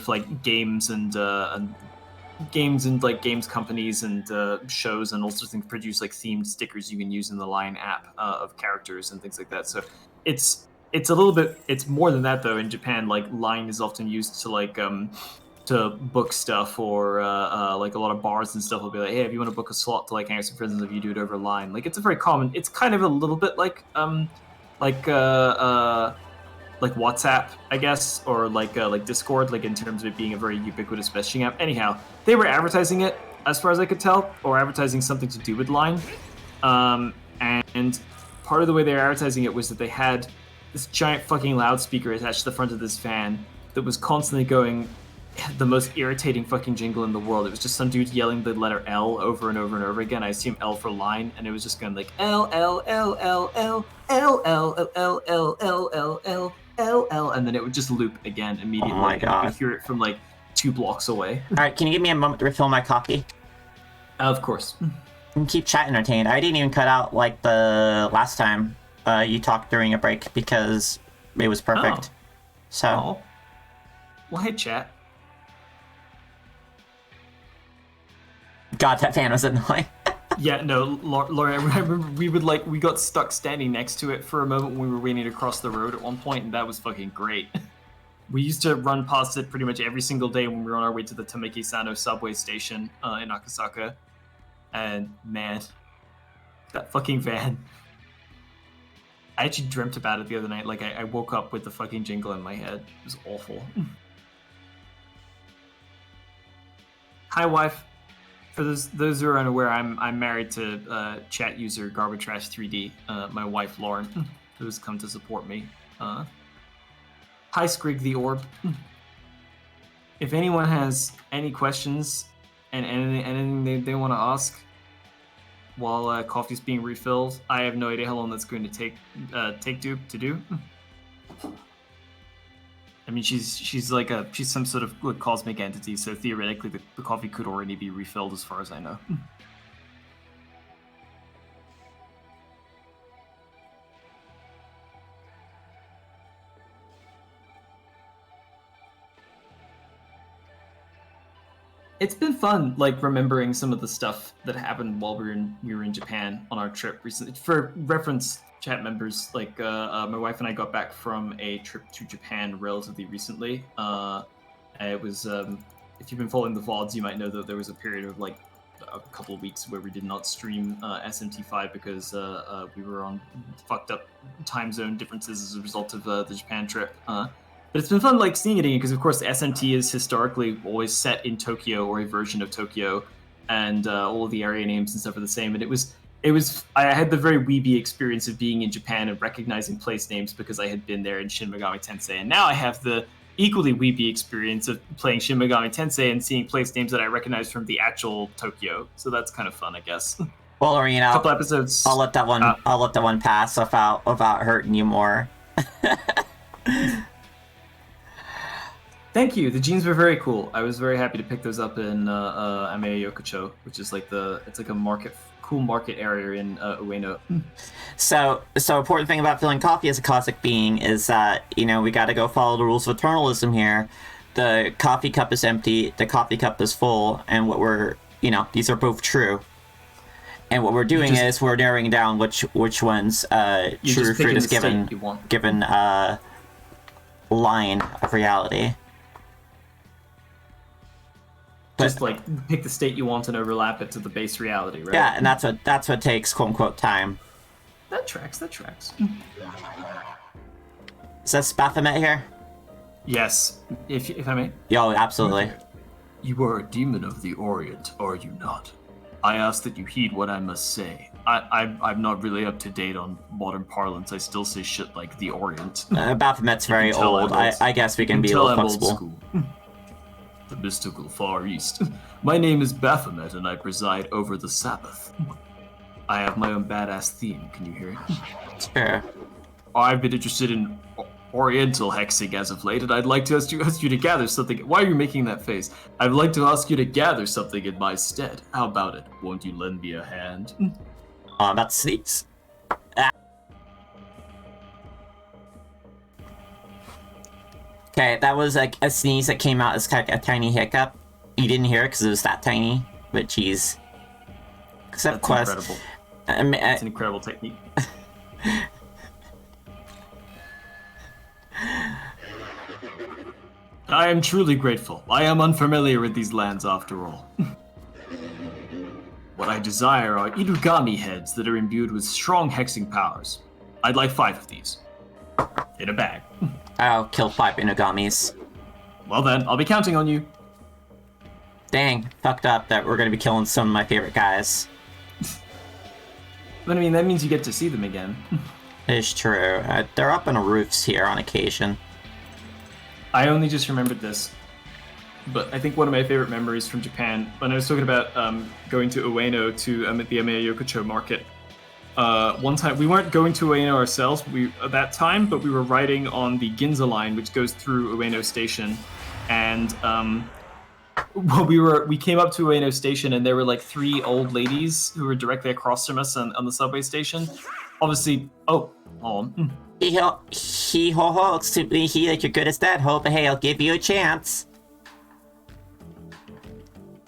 like games and like games companies and shows and all sorts of things produce like themed stickers you can use in the Line app of characters and things like that. So it's a little bit. It's more than that though. In Japan, like Line is often used to like to book stuff, or like a lot of bars and stuff will be like, hey, if you want to book a slot to like hang out with some friends, if you do it over Line, like it's a very common. It's kind of a little bit like WhatsApp, I guess, or like Discord, like in terms of it being a very ubiquitous messaging app. Anyhow, they were advertising it as far as I could tell, or advertising something to do with Line, and part of the way they were advertising it was that they had this giant fucking loudspeaker attached to the front of this van that was constantly going the most irritating fucking jingle in the world. It was just some dude yelling the letter L over and over and over again. I assume L for line, and it was just going like L L L L L L L L L L L L L L L, and then it would just loop again immediately. Oh my god! You could hear it from like 2 blocks away. All right, can you give me a moment to refill my coffee? Of course. And keep chat entertained. I didn't even cut out like the last time you talked during a break because it was perfect. Oh. So. Oh. Well, hey, chat. God, that fan was annoying. Yeah, no, Laurie, I remember we got stuck standing next to it for a moment when we were waiting to cross the road at one point, and that was fucking great. We used to run past it pretty much every single day when we were on our way to the Tameki-Sano subway station in Akasaka. And man, that fucking van. I actually dreamt about it the other night. Like, I woke up with the fucking jingle in my head. It was awful. Hi, wife. For those who are unaware, I'm married to chat user Garbage Trash 3D, my wife Lauren, who has come to support me Hi, Skrig the Orb. If anyone has any questions and anything they want to ask while coffee's being refilled, I have no idea how long that's going to take Duke to do. I mean, she's some sort of cosmic entity, so theoretically the coffee could already be refilled as far as I know. It's been fun, remembering some of the stuff that happened while we were in Japan on our trip recently. For reference, chat members, my wife and I got back from a trip to Japan relatively recently. It was, if you've been following the VODs, you might know that there was a period of a couple of weeks where we did not stream SMT5 because we were on fucked up time zone differences as a result of the Japan trip. But it's been fun, seeing it again, because of course the SMT is historically always set in Tokyo or a version of Tokyo, and all of the area names and stuff are the same. And it was. I had the very weeby experience of being in Japan and recognizing place names because I had been there in Shin Megami Tensei, and now I have the equally weeby experience of playing Shin Megami Tensei and seeing place names that I recognize from the actual Tokyo. So that's kind of fun, I guess. Well, or, a couple episodes. I'll let that one pass without hurting you more. Thank you. The jeans were very cool. I was very happy to pick those up in Amaya Yokocho, which is it's a cool market area in Ueno. So important thing about filling coffee as a cosmic being is that, we got to go follow the rules of eternalism here. The coffee cup is empty, the coffee cup is full, and these are both true. And what we're doing is we're narrowing down which one's true for this given line of reality. Just pick the state you want and overlap it to the base reality, right? Yeah, and that's what takes quote unquote time. That tracks. Is that Baphomet here? Yes, if I may. Yo, absolutely. You are a demon of the Orient, are you not? I ask that you heed what I must say. I'm not really up to date on modern parlance. I still say shit like the Orient. Baphomet's very old. I guess we can be a little flexible. The mystical Far East. My name is Baphomet, and I preside over the Sabbath. I have my own badass theme. Can you hear it? Sure. I've been interested in Oriental hexing as of late, and I'd like to ask you to gather something. Why are you making that face? I'd like to ask you to gather something in my stead. How about it? Won't you lend me a hand? I'm about to sneeze. Okay, that was a sneeze that came out as a tiny hiccup. You didn't hear it because it was that tiny, but geez. Except That's incredible. It's an incredible technique. I am truly grateful. I am unfamiliar with these lands after all. What I desire are Inugami heads that are imbued with strong hexing powers. I'd like 5 of these. In a bag. I'll kill 5 Inugamis. Well then, I'll be counting on you. Dang, fucked up that we're gonna be killing some of my favorite guys. But I mean, that means you get to see them again. It's true. They're up on the roofs here on occasion. I only just remembered this, but I think one of my favorite memories from Japan, when I was talking about going to Ueno to the Amaya Yokocho market, one time, we weren't going to Ueno ourselves at that time, but we were riding on the Ginza line, which goes through Ueno Station, and we came up to Ueno Station, and there were 3 old ladies who were directly across from us on the subway station. Obviously, He looks to me like you're good as that, ho, but hey, I'll give you a chance.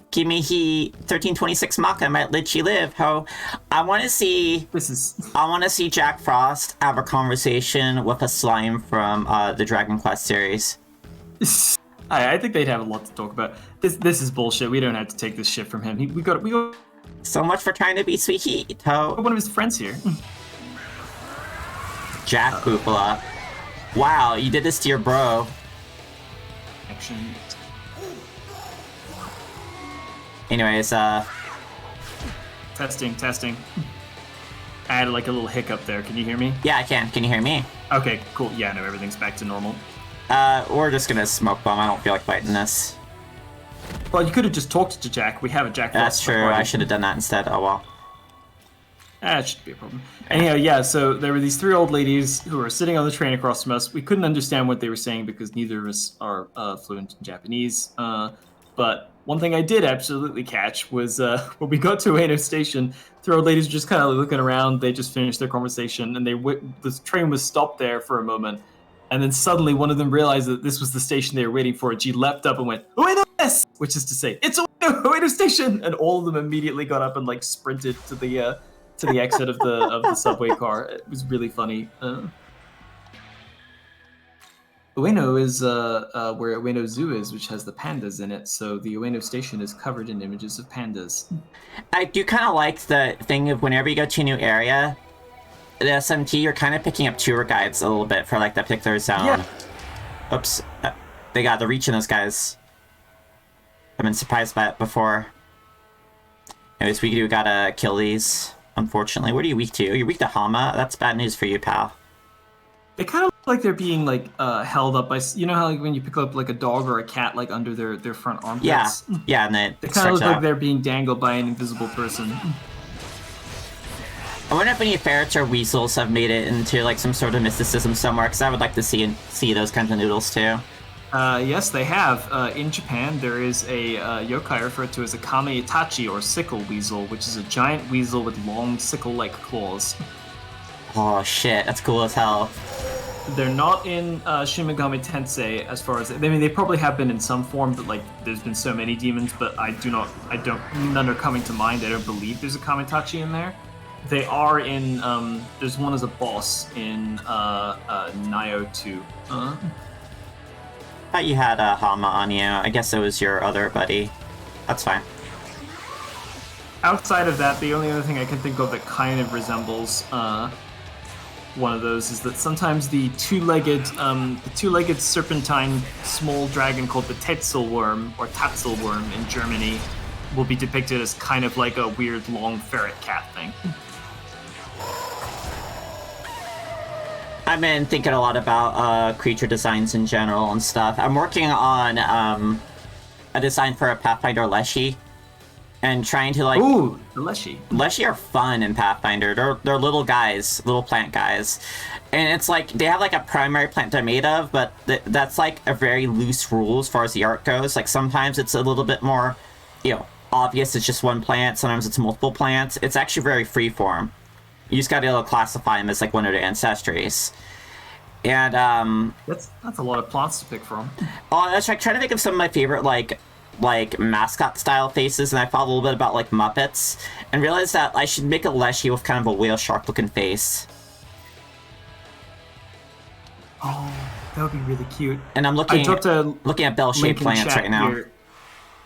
Give me 1326 Maka, might let you live, ho. I wanna see Jack Frost have a conversation with a slime from the Dragon Quest series. I think they'd have a lot to talk about. This is bullshit. We don't have to take this shit from him. We got So much for trying to be sweet, ho. one of his friends here. Jack Boopola. Wow, you did this to your bro. Action. Anyways, Testing. I had like a little hiccup there. Can you hear me? Yeah, I can. Can you hear me? Okay, cool. Yeah, no, everything's back to normal. We're just gonna smoke bomb. I don't feel like fighting this. Well, you could have just talked to Jack. We have a Jack. That's true. I should have done that instead. Oh well. That shouldn't be a problem. Anyhow, yeah, so there were these 3 old ladies who were sitting on the train across from us. We couldn't understand what they were saying because neither of us are fluent in Japanese. But one thing I did absolutely catch was when we got to Ueno Station, 3 old ladies were just kind of looking around. They just finished their conversation, and the train was stopped there for a moment. And then suddenly one of them realized that this was the station they were waiting for, and she leapt up and went, Ueno des! Which is to say, it's Ueno Station! And all of them immediately got up and like sprinted to the exit of the subway car. It was really funny. Ueno is where Ueno Zoo is, which has the pandas in it. So the Ueno Station is covered in images of pandas. I do kind of like the thing of whenever you go to a new area, the SMT, you're kind of picking up tour guides a little bit for like that particular zone. Yeah. Oops, they got the reach in those guys. I've been surprised by it before. Anyways, we do gotta kill these. Unfortunately, what are you weak to? You're weak to Hama. That's bad news for you, pal. They kind of look like they're being like held up by, you know how like when you pick up like a dog or a cat like under their front armpits. Yeah, and then they kind of look like they're being dangled by an invisible person. I wonder if any ferrets or weasels have made it into like some sort of mysticism somewhere, because I would like to see those kinds of noodles too. Yes, they have. In Japan, there is a yokai referred to as a kame itachi, or sickle weasel, which is a giant weasel with long sickle-like claws. Oh shit, that's cool as hell. They're not in Shin Megami Tensei, as far as I mean, they probably have been in some form, but like there's been so many demons. But none are coming to mind. I don't believe there's a kame itachi in there. They are in. There's one as a boss in Nioh 2. I thought you had a Hama on you. I guess it was your other buddy. That's fine. Outside of that, the only other thing I can think of that kind of resembles one of those is that sometimes the two-legged serpentine small dragon called the Tetzelwurm or Tatzelwurm in Germany will be depicted as kind of like a weird long ferret cat thing. I've been thinking a lot about creature designs in general and stuff. I'm working on a design for a Pathfinder Leshy, and trying to like. Ooh, the Leshy. Leshy are fun in Pathfinder. They're little guys, little plant guys, and it's like they have like a primary plant they're made of, but that's like a very loose rule as far as the art goes. Like sometimes it's a little bit more, obvious. It's just one plant. Sometimes it's multiple plants. It's actually very freeform. You just got to be able to classify them as like one of their ancestries. And that's a lot of plants to pick from. Oh, that's like trying to think of some of my favorite like mascot style faces, and I thought a little bit about like Muppets, and realized that I should make a Leshy with kind of a whale shark looking face. Oh, that would be really cute. And I'm looking at bell-shaped plants right now. Here.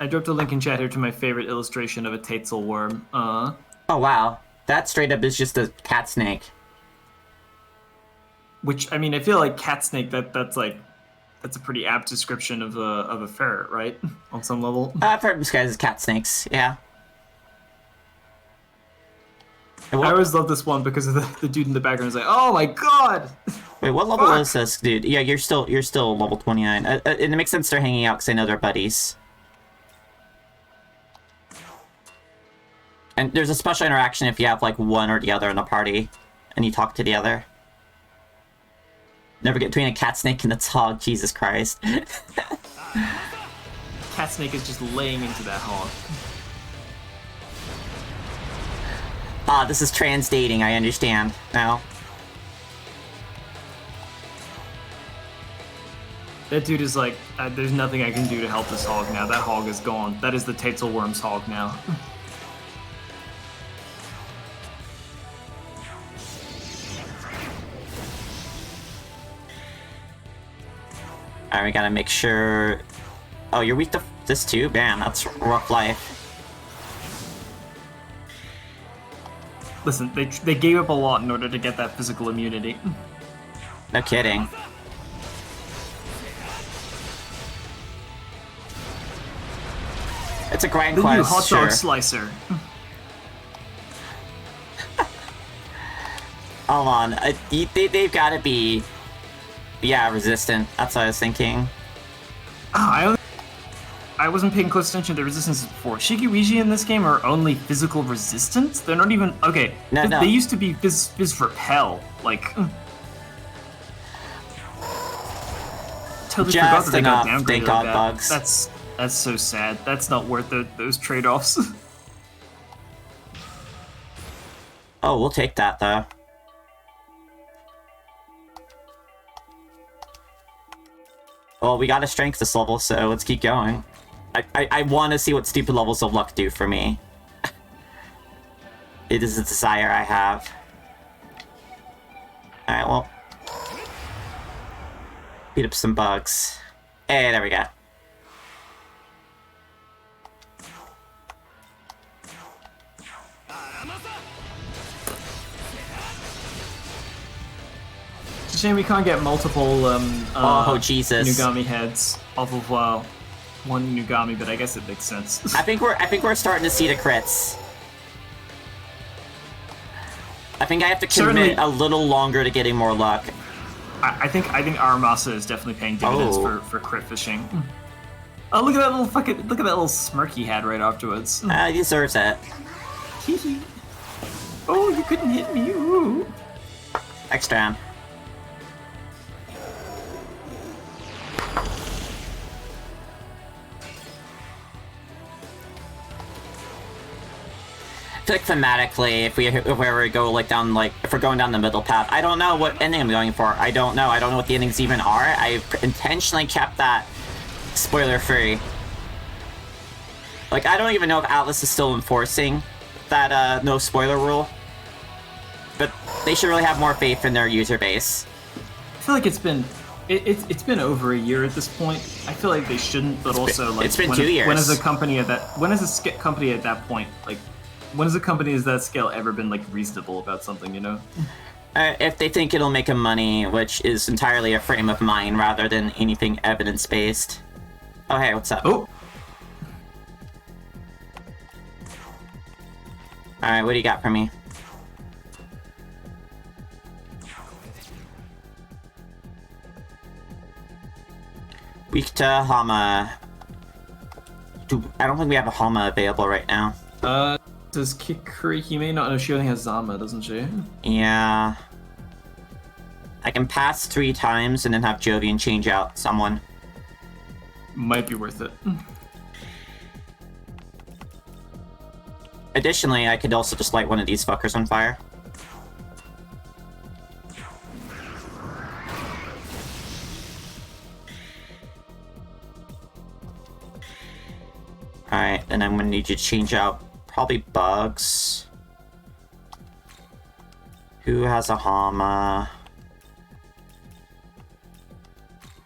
I dropped a link in chat here to my favorite illustration of a Tatzelwurm. Oh wow. That straight up is just a cat snake. Which, I mean, I feel like cat snake, that's a pretty apt description of a ferret, right? On some level. I've heard these guys as cat snakes, yeah. I always love this one because of the dude in the background is like, oh my god! Wait, what level is this, dude? Yeah, you're still level 29. It makes sense they're hanging out because I know they're buddies. And there's a special interaction if you have, like, one or the other in the party, and you talk to the other. Never get between a cat snake and a dog, Jesus Christ. Cat snake is just laying into that hog. Ah, this is trans dating, I understand now. That dude is like, there's nothing I can do to help this hog now. That hog is gone. That is the Tatzelwurm's hog now. Alright, we gotta make sure... Oh, you're weak to this too? Man, that's rough life. Listen, they gave up a lot in order to get that physical immunity. No kidding. It's a grind the quest, new hot sure. dog slicer. Hold on. They've got to be... Yeah, resistant. That's what I was thinking. I wasn't paying close attention to the resistances before. Shikiwiji in this game are only physical resistance? They're not even... Okay, No. They used to be Phys repel. Like... Totally forgot that they got downgraded thank like God, that. bugs. That's so sad. That's not worth those trade-offs. Oh, we'll take that, though. Well, we got a strength this level, so let's keep going. I want to see what stupid levels of luck do for me. It is a desire I have. Alright, well... Beat up some bugs. Hey, there we go. It's a shame we can't get multiple oh, Jesus. Nugami heads off of one Nugami, but I guess it makes sense. I think we're starting to see the crits. I think I have to commit a little longer to getting more luck. I think Aramasa is definitely paying dividends for crit fishing. Oh, look at that little smirk he had right afterwards. He deserves it. Oh, you couldn't hit me. Ooh. Next round. I feel like thematically, if we ever go if we're going down the middle path, I don't know what ending I'm going for. I don't know what the endings even are. I intentionally kept that spoiler free. Like, I don't even know if Atlas is still enforcing that no spoiler rule, but they should really have more faith in their user base. I feel like it's been over a year at this point. I feel like they shouldn't, but also like it's been 2 years. When is a company at that point, like, when has a company of that scale ever been like reasonable about something, you know? If they think it'll make them money, which is entirely a frame of mind rather than anything evidence-based. Oh, hey, what's up? Oh. Alright, what do you got for me? Weak to Hama. I don't think we have a Hama available right now. Does Kikuri Hime not know she only has Zama, doesn't she? Yeah. I can pass 3 times and then have Jovian change out someone. Might be worth it. Additionally, I could also just light one of these fuckers on fire. Alright, and I'm gonna need you to change out probably Bugs. Who has a Hama?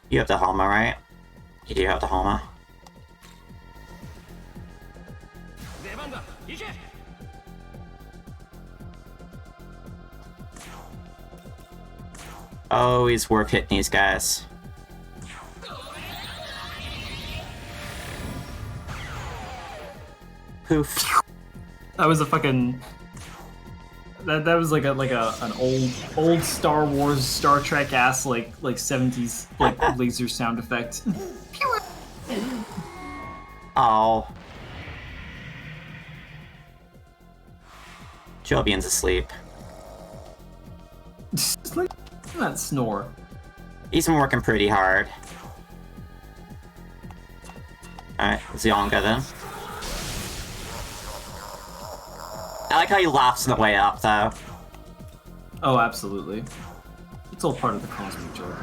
You have the Hama, right? You do have the Hama. Always worth hitting these guys. Poof. That was a fucking. That was like an old Star Wars, Star Trek ass like 70s like laser sound effect. Oh. Jovian's asleep. Just like that snore. He's been working pretty hard. Alright, Zionga then. I like how he laughs on the way up, though. Oh, absolutely. It's all part of the cosmic joke.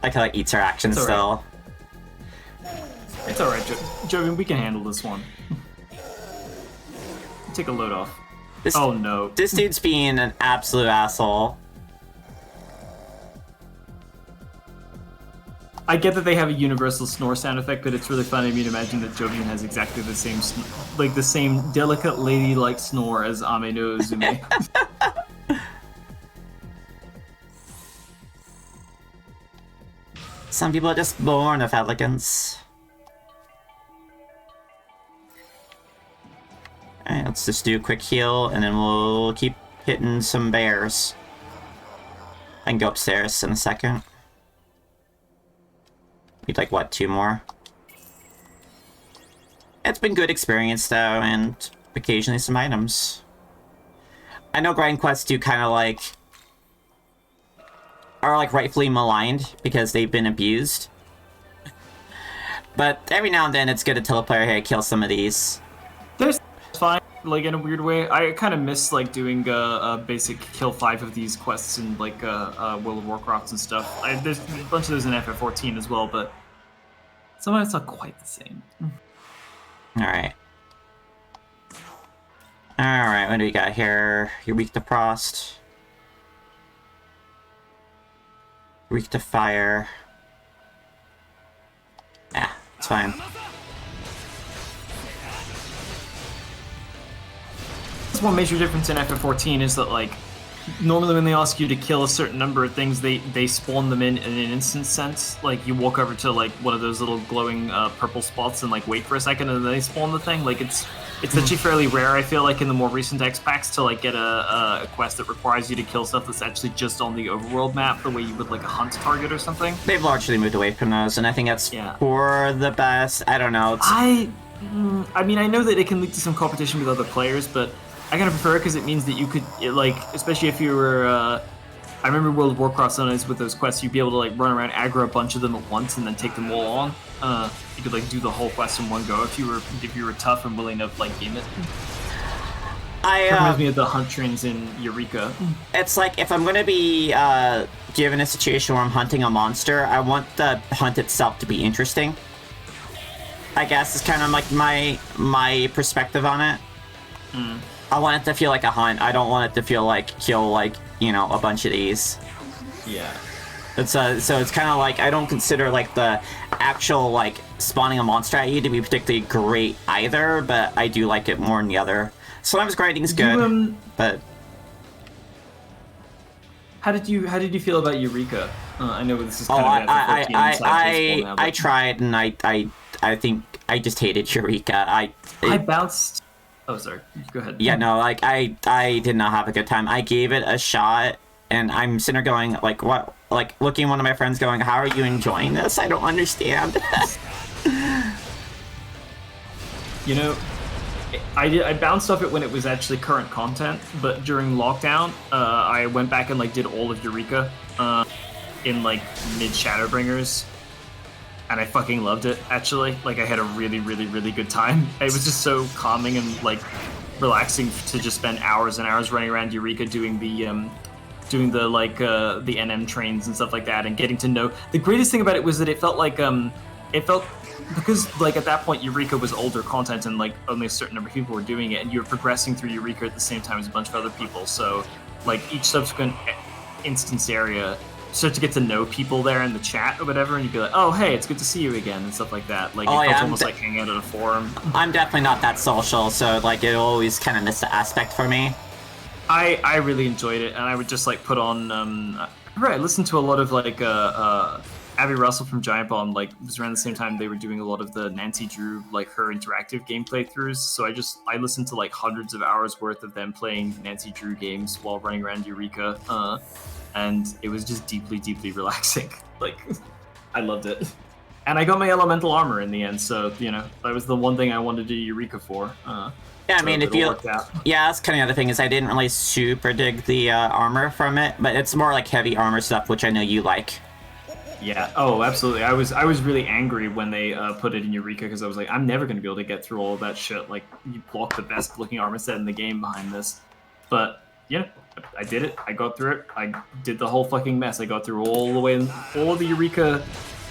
I like how it eats her action still. It's alright, Jovian, we can handle this one. Take a load off. Oh no. This dude's being an absolute asshole. I get that they have a universal snore sound effect, but it's really funny to me to imagine that Jovian has exactly the same, the same delicate lady-like snore as Ame no Uzume. Some people are just born with elegance. Alright, let's just do a quick heal, and then we'll keep hitting some bears. I can go upstairs in a second. Need like, what, 2 more? It's been good experience, though, and occasionally some items. I know grind quests do kind of like... are like rightfully maligned because they've been abused. But every now and then it's good to tell a player, hey, kill some of these. There's fine, like in a weird way. I kind of miss like doing a basic kill 5 of these quests in like World of Warcraft and stuff. There's a bunch of those in FF14 as well, but sometimes it's not quite the same. Alright. Alright, what do we got here? You're weak to frost. Weak to fire. Yeah, it's fine. That's one major difference in FF14 is that like normally when they ask you to kill a certain number of things, they spawn them in an instant sense. Like you walk over to like one of those little glowing purple spots and like wait for a second and then they spawn the thing. Like it's actually fairly rare, I feel like, in the more recent X packs to like get a quest that requires you to kill stuff that's actually just on the overworld map, the way you would like a hunt target or something. They've largely moved away from those, and I think that's for the best. I don't know. I mean, I know that it can lead to some competition with other players, but I kind of prefer it because it means that you could, like, especially if you were, I remember World of Warcraft sometimes with those quests, you'd be able to, like, run around, aggro a bunch of them at once and then take them all on. You could, like, do the whole quest in one go if you were tough and willing to, like, game it. It reminds me of the hunt trains in Eureka. It's like, if I'm going to be given a situation where I'm hunting a monster, I want the hunt itself to be interesting. I guess is kind of like my perspective on it. I want it to feel like a hunt. I don't want it to feel like kill, like, you know, a bunch of these. Yeah. It's so it's kind of like, I don't consider like the actual like spawning a monster at you to be particularly great either, but I do like it more than the other. Sometimes grinding's good, but how did you feel about Eureka? I know this is kind of I tried and I think I just hated Eureka. I bounced. Oh, sorry. Go ahead. Yeah, no, like I did not have a good time. I gave it a shot, and I'm sitting there going like, what? Like looking at one of my friends going, how are you enjoying this? I don't understand. You know, I bounced off it when it was actually current content, but during lockdown, I went back and like did all of Eureka in like mid Shadowbringers, and I fucking loved it. Actually, like I had a really, really, really good time. It was just so calming and like relaxing to just spend hours and hours running around Eureka doing the like the NM trains and stuff like that, and getting to know. The greatest thing about it was that it felt like because like at that point Eureka was older content and like only a certain number of people were doing it, and you were progressing through Eureka at the same time as a bunch of other people. So like each subsequent instance area, start to get to know people there in the chat or whatever, and you'd be like, oh hey, it's good to see you again and stuff like that. Like it felt almost like hanging out at a forum. I'm definitely not that social, so like it always kind of missed the aspect for me. I really enjoyed it, and I would just like put on I listened to a lot of like Abby Russell from Giant Bomb. Like it was around the same time they were doing a lot of the Nancy Drew, like her interactive game playthroughs, so I listened to like hundreds of hours worth of them playing Nancy Drew games while running around Eureka, and it was just deeply, deeply relaxing. Like I loved it, and I got my elemental armor in the end, so you know that was the one thing I wanted to do Eureka for. Yeah, I mean, if you... Yeah, that's kind of the other thing, is I didn't really super dig the armor from it, but it's more like heavy armor stuff, which I know you like. Yeah, oh, absolutely. I was really angry when they put it in Eureka, because I was like, I'm never going to be able to get through all of that shit. Like, you blocked the best looking armor set in the game behind this. But, yeah, I did it. I got through it. I did the whole fucking mess. I got through all of the Eureka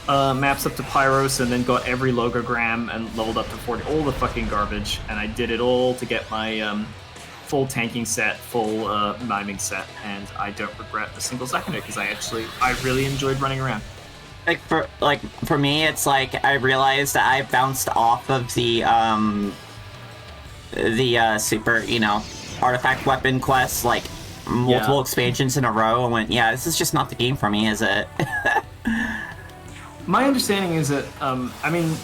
maps up to Pyros, and then got every logogram and leveled up to 40, all the fucking garbage, and I did it all to get my full tanking set, full miming set, and I don't regret a single second of it, because I really enjoyed running around. For me, it's like I realized that I bounced off of the super, you know, artifact weapon quests like multiple expansions in a row, and went, yeah, this is just not the game for me, is it? My understanding is that, I mean,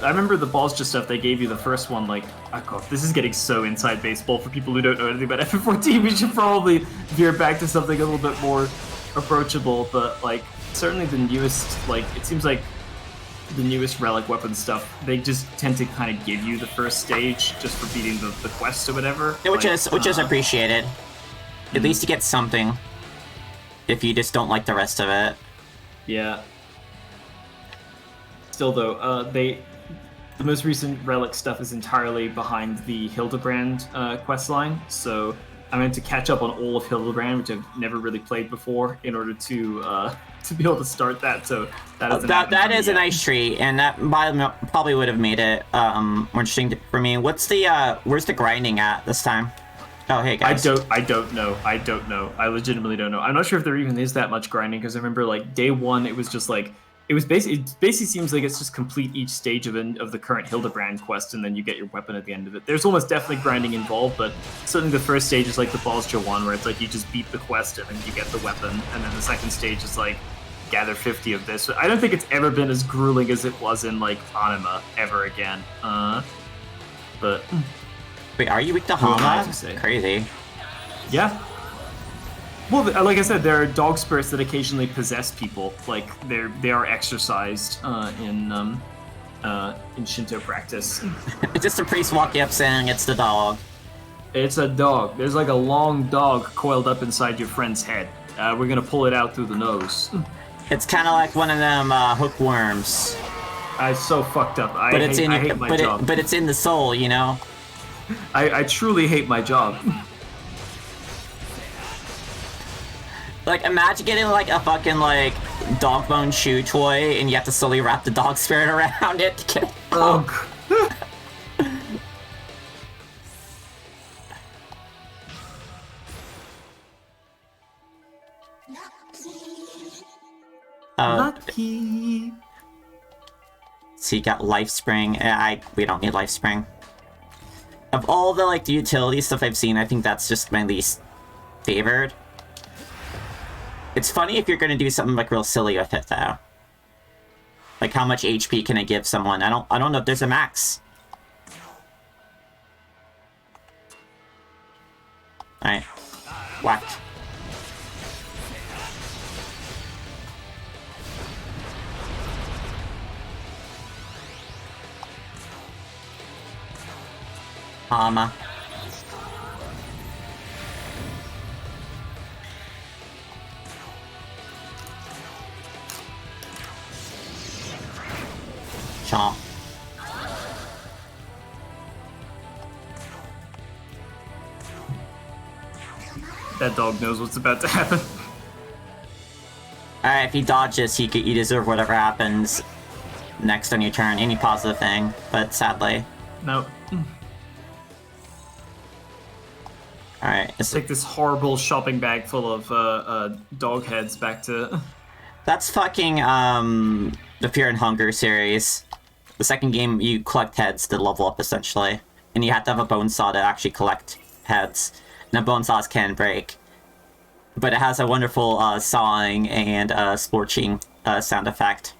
I remember the balls just stuff they gave you the first one, like, oh god, this is getting so inside baseball for people who don't know anything about FF14. We should probably veer back to something a little bit more approachable, but, like, certainly the newest, like, it seems like the newest relic weapon stuff, they just tend to kind of give you the first stage just for beating the quest or whatever. Yeah, which is appreciated. At least you get something. If you just don't like the rest of it. Yeah. Still though, the most recent relic stuff is entirely behind the Hildebrand quest line, so I meant to catch up on all of Hildebrand, which I've never really played before, in order to be able to start that. So that is a nice treat, and that probably would have made it more interesting for me. What's the where's the grinding at this time? Oh, hey guys. I don't know. I legitimately don't know. I'm not sure if there even is that much grinding, because I remember like day one, it was just like it basically seems like it's just complete each stage of the current Hildebrand quest, and then you get your weapon at the end of it. There's almost definitely grinding involved, but certainly the first stage is like the Balls Jawan, where it's like you just beat the quest and then you get the weapon, and then the second stage is like gather 50 of this. I don't think it's ever been as grueling as it was in like Anima ever again. But wait, are you weak to Hama? Crazy. Yeah. Well, like I said, there are dog spirits that occasionally possess people. Like they are exorcised in Shinto practice. It's just a priest walking up saying it's the dog. It's a dog. There's like a long dog coiled up inside your friend's head. We're gonna pull it out through the nose. It's kind of like one of them hookworms. It's so fucked up. I hate my job. But it's in the soul, you know. I truly hate my job. Like, imagine getting, like, a fucking, like, dog bone shoe toy, and you have to slowly wrap the dog spirit around it to get it off. Lucky. So you got Life Spring. We don't need Life Spring. Of all the, like, the utility stuff I've seen, I think that's just my least favored. It's funny if you're gonna do something like real silly with it, though. Like, how much HP can it give someone? I don't know if there's a max. Alright. Whacked. Hama. Chomp. That dog knows what's about to happen. Alright, if he dodges, you deserve whatever happens next on your turn. Any positive thing, but sadly. No. Alright. Let's take this horrible shopping bag full of dog heads back to... That's fucking, the Fear and Hunger series. The second game, you collect heads to level up, essentially. And you have to have a bone saw to actually collect heads. Now, bone saws can break. But it has a wonderful, sawing and, scorching, sound effect.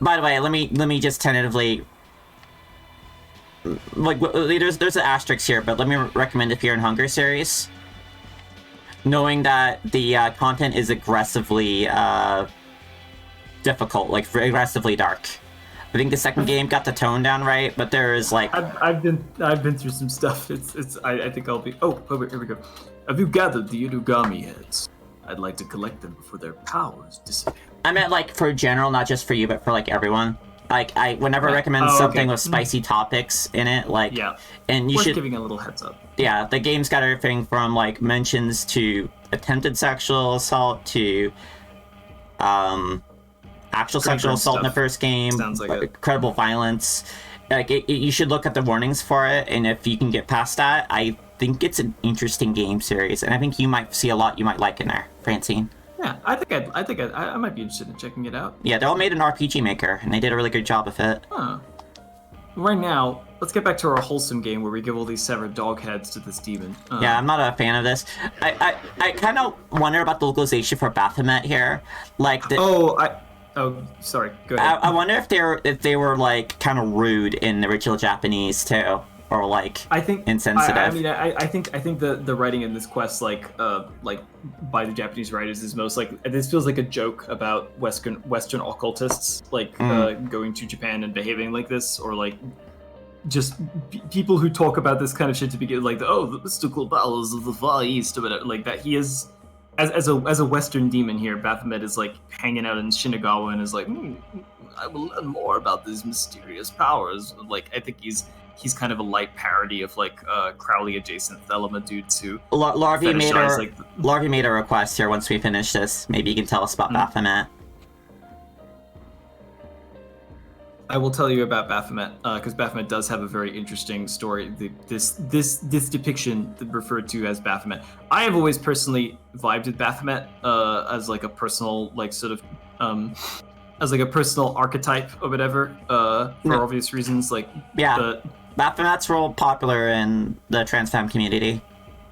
By the way, let me just tentatively... Like, there's an asterisk here, but let me recommend the Fear and Hunger series. Knowing that the, content is aggressively, difficult, like aggressively dark. I think the second game got the tone down right, but there is like I've been through some stuff. I think I'll be. Oh, here we go. Have you gathered the Inugami heads? I'd like to collect them before their powers disappear. I meant like for general, not just for you, but for like everyone. Like I whenever recommend something with spicy topics in it, like yeah, and you should giving a little heads up. Yeah, the game's got everything from like mentions to attempted sexual assault to actual sexual assault in the first game. Sounds like incredible violence. Like you should look at the warnings for it, and if you can get past that, I think it's an interesting game series, and I think you might see a lot you might like in there, Francine. Yeah, I think I might be interested in checking it out. Yeah, they all made an RPG Maker, and they did a really good job of it. Huh. Right now, let's get back to our wholesome game where we give all these severed dog heads to this demon. Yeah, I'm not a fan of this. I kind of wonder about the localization for Baphomet here. Like, sorry. Go ahead. I wonder if they were like kind of rude in the original Japanese too, or like insensitive. I think the writing in this quest, like by the Japanese writers, is most like this feels like a joke about Western occultists, like going to Japan and behaving like this, or like just people who talk about this kind of shit to begin, like the mystical powers of the Far East, or whatever, like that. He is. As a Western demon here, Baphomet is like hanging out in Shinagawa and is like, I will learn more about these mysterious powers. Like, I think he's kind of a light parody of like Crowley adjacent Thelema dudes who Larvey made a request here once we finish this. Maybe you can tell us about Baphomet. I will tell you about Baphomet, because Baphomet does have a very interesting story. This depiction referred to as Baphomet. I have always personally vibed with Baphomet as like a personal, like sort of, as like a personal archetype or whatever, for obvious reasons. Like Baphomet's real popular in the trans femme community.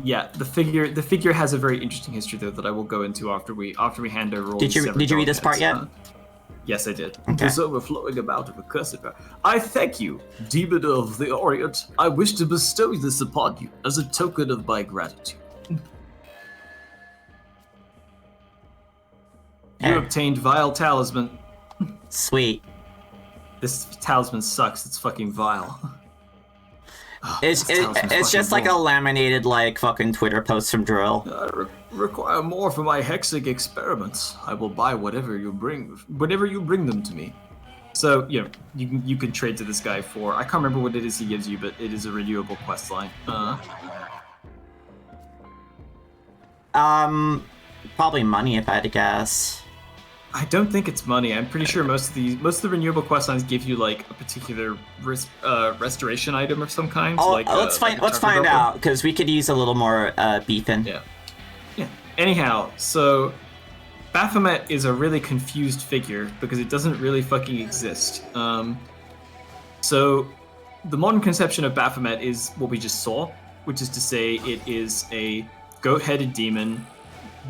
Yeah, the figure has a very interesting history though that I will go into after we hand over all. Did you read this part yet? Yes, I did. Okay. This overflowing amount of accursed power. I thank you, demon of the Orient. I wish to bestow this upon you as a token of my gratitude. You obtained vile talisman. Sweet. This talisman sucks. It's fucking vile. It's just like a laminated like fucking Twitter post from Drill. I require more for my hexing experiments. I will buy whatever you bring them to me. So you can trade to this guy for, I can't remember what it is he gives you, but it is a renewable quest line. Probably money if I had to guess. I don't think it's money. I'm pretty sure most of the renewable quest lines give you like a particular restoration item of some kind. Let's find out, because we could use a little more beefing. Yeah. Anyhow, so Baphomet is a really confused figure because it doesn't really fucking exist. So the modern conception of Baphomet is what we just saw, which is to say it is a goat-headed demon,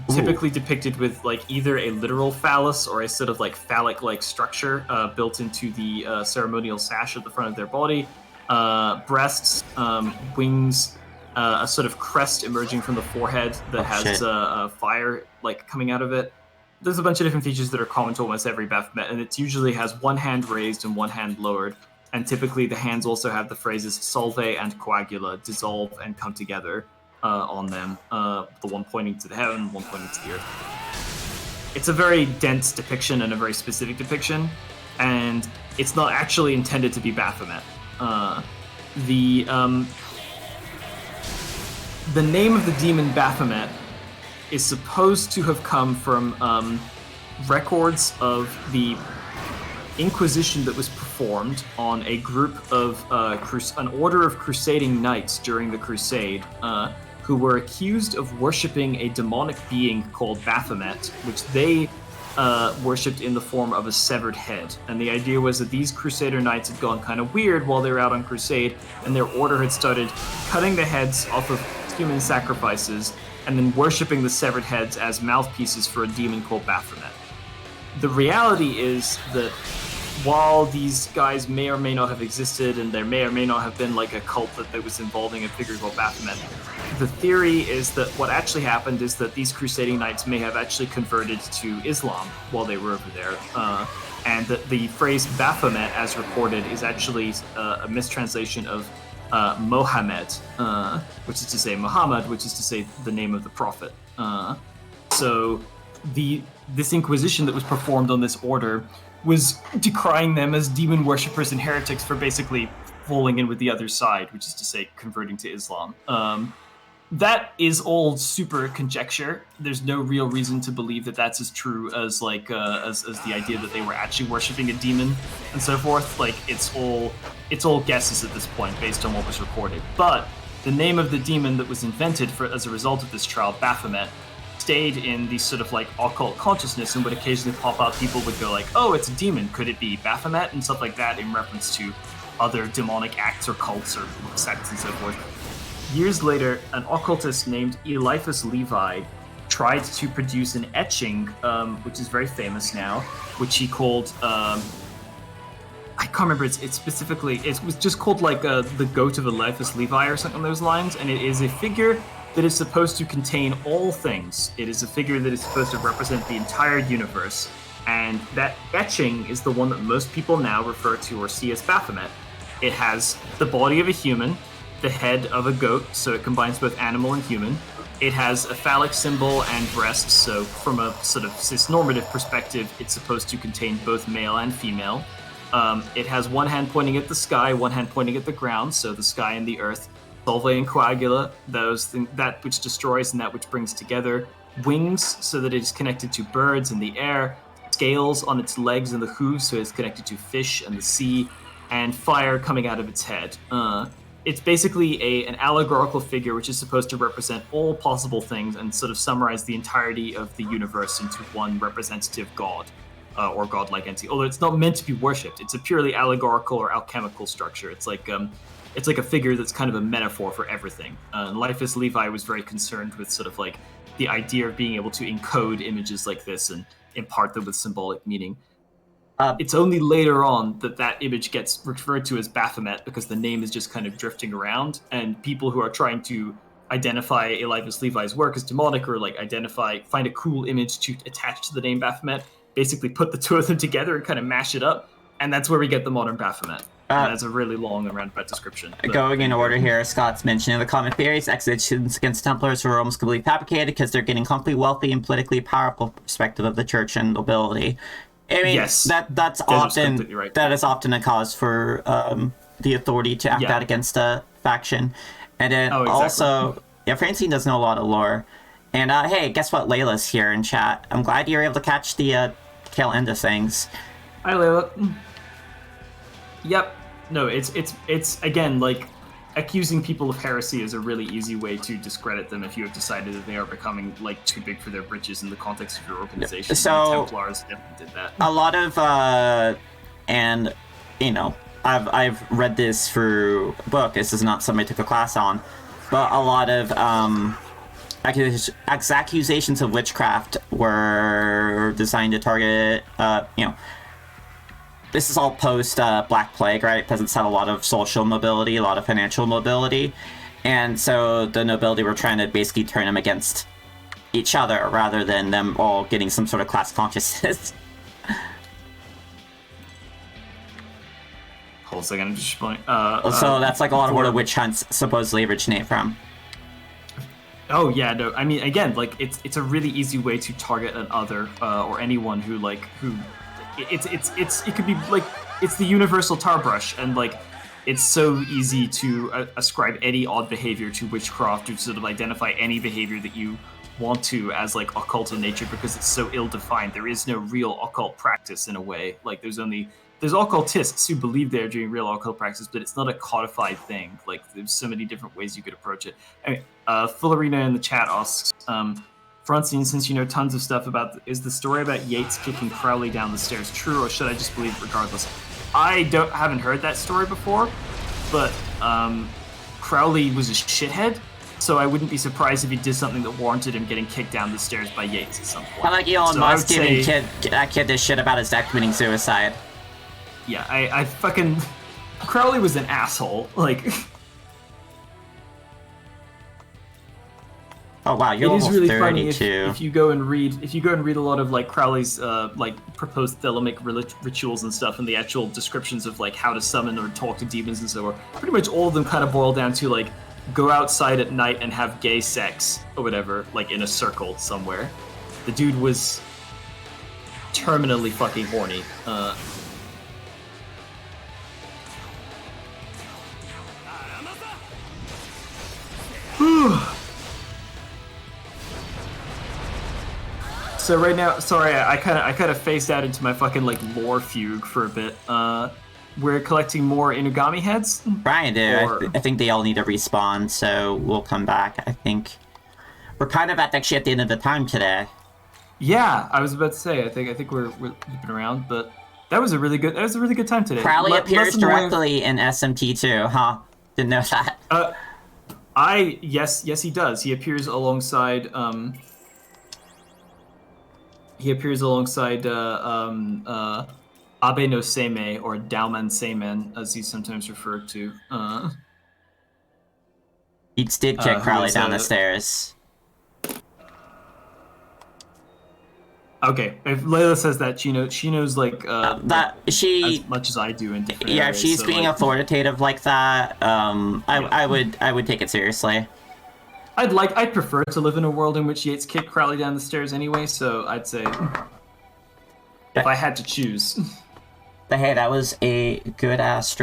typically depicted with like either a literal phallus or a sort of like phallic-like structure built into the ceremonial sash at the front of their body, breasts, wings, a sort of crest emerging from the forehead that has fire like coming out of it. There's a bunch of different features that are common to almost every Baphomet, and it usually has one hand raised and one hand lowered, and typically the hands also have the phrases Solve and Coagula, dissolve and come together on them, the one pointing to the heaven, one pointing to the earth. It's a very dense depiction and a very specific depiction, and it's not actually intended to be Baphomet. The name of the demon Baphomet is supposed to have come from records of the Inquisition that was performed on a group of an order of crusading knights during the Crusade, who were accused of worshipping a demonic being called Baphomet, which they worshipped in the form of a severed head. And the idea was that these Crusader knights had gone kind of weird while they were out on crusade, and their order had started cutting the heads off of human sacrifices and then worshipping the severed heads as mouthpieces for a demon called Baphomet. The reality is that while these guys may or may not have existed, and there may or may not have been like a cult that was involving a figure called Baphomet, the theory is that what actually happened is that these crusading knights may have actually converted to Islam while they were over there, and that the phrase Baphomet, as recorded, is actually a mistranslation of Mohammed, which is to say Muhammad, which is to say the name of the prophet. So this Inquisition that was performed on this order was decrying them as demon worshippers and heretics for basically falling in with the other side, which is to say converting to Islam. That is all super conjecture. There's no real reason to believe that that's as true as like as the idea that they were actually worshipping a demon and so forth. Like it's all guesses at this point based on what was recorded. But the name of the demon that was invented as a result of this trial, Baphomet, stayed in the sort of like occult consciousness and would occasionally pop up. People would go like, oh, it's a demon. Could it be Baphomet? And stuff like that in reference to other demonic acts or cults or sects and so forth. Years later, an occultist named Eliphas Levi tried to produce an etching, which is very famous now, which he called, I can't remember, it's specifically, it was just called like the Goat of Eliphas Levi or something along those lines, and it is a figure that is supposed to contain all things. It is a figure that is supposed to represent the entire universe, and that etching is the one that most people now refer to or see as Baphomet. It has the body of a human, the head of a goat, so it combines both animal and human. It has a phallic symbol and breasts, so from a sort of cisnormative perspective, it's supposed to contain both male and female. It has one hand pointing at the sky, one hand pointing at the ground, so the sky and the earth. Solve and coagula, that which destroys and that which brings together. Wings, so that it is connected to birds in the air. Scales on its legs and the hooves, so it's connected to fish and the sea. And fire coming out of its head. It's basically an allegorical figure which is supposed to represent all possible things and sort of summarize the entirety of the universe into one representative god or godlike entity. Although it's not meant to be worshipped, it's a purely allegorical or alchemical structure. It's like a figure that's kind of a metaphor for everything. Eliphas Levi was very concerned with sort of like the idea of being able to encode images like this and impart them with symbolic meaning. It's only later on that image gets referred to as Baphomet because the name is just kind of drifting around, and people who are trying to identify Eliphas Levi's work as demonic or like find a cool image to attach to the name Baphomet, basically put the two of them together and kind of mash it up, and that's where we get the modern Baphomet. And that's a really long and roundabout description. Going in order here, Scott's mentioning the common theories, expeditions against Templars were almost completely fabricated because they're getting completely wealthy and politically powerful perspective of the church and nobility. I mean, yes, that's often right. That is often a cause for the authority to act out against a faction, and then also, Francine does know a lot of lore. And hey, guess what? Layla's here in chat. I'm glad you were able to catch the tail end of things. Hi, Layla. Yep. No, it's again like accusing people of heresy is a really easy way to discredit them if you have decided that they are becoming like too big for their britches in the context of your organization. So the Templars definitely did that. A lot of and you know, I've read this through a book. This is not something I took a class on, but a lot of accusations of witchcraft were designed to target this is all post Black Plague, right? Peasants had a lot of social mobility, a lot of financial mobility, and so the nobility were trying to basically turn them against each other rather than them all getting some sort of class consciousness. Hold a second, I'm just playing. So that's like a lot of where the witch hunts supposedly originate from. Oh yeah, no. I mean, again, like it's a really easy way to target an other or anyone who. It could be like it's the universal tar brush, and like it's so easy to ascribe any odd behavior to witchcraft, to sort of identify any behavior that you want to as like occult in nature because it's so ill-defined. There is no real occult practice in a way. Like there's occultists who believe they're doing real occult practice, but it's not a codified thing. Like there's so many different ways you could approach it. Anyway, Fullerina in the chat asks, Francine, since you know tons of stuff is the story about Yates kicking Crowley down the stairs true, or should I just believe it regardless? I haven't heard that story before, but Crowley was a shithead, so I wouldn't be surprised if he did something that warranted him getting kicked down the stairs by Yates at some point. I like Elon Musk giving that kid this shit about his dad committing suicide. Yeah, I fucking... Crowley was an asshole, like... Oh wow, you're almost 32. It is really funny if you go and read a lot of like Crowley's like proposed thelemic rituals and stuff, and the actual descriptions of like how to summon or talk to demons and so on. Pretty much all of them kind of boil down to like go outside at night and have gay sex or whatever, like in a circle somewhere. The dude was terminally fucking horny. So right now, sorry, I kind of phased out into my fucking like lore fugue for a bit. We're collecting more Inugami heads. Brian, dude, I think they all need to respawn, so we'll come back. I think we're kind of actually at the end of the time today. Yeah, I was about to say. I think we're looping around, but That was a really good time today. Crowley appears Lesson learned- directly in SMT too, huh? Didn't know that. Yes, he does. He appears alongside Abe no Seimei, or Daoman Seimen, as he's sometimes referred to. Beats did kick who Crowley is, down the stairs. Okay, if Layla says that, she knows like That she, as much as I do in different yeah, if areas, she's so, being like, authoritative like that, I would take it seriously. I'd prefer to live in a world in which Yates kicked Crowley down the stairs anyway, so I'd say if I had to choose. But hey, that was a good ass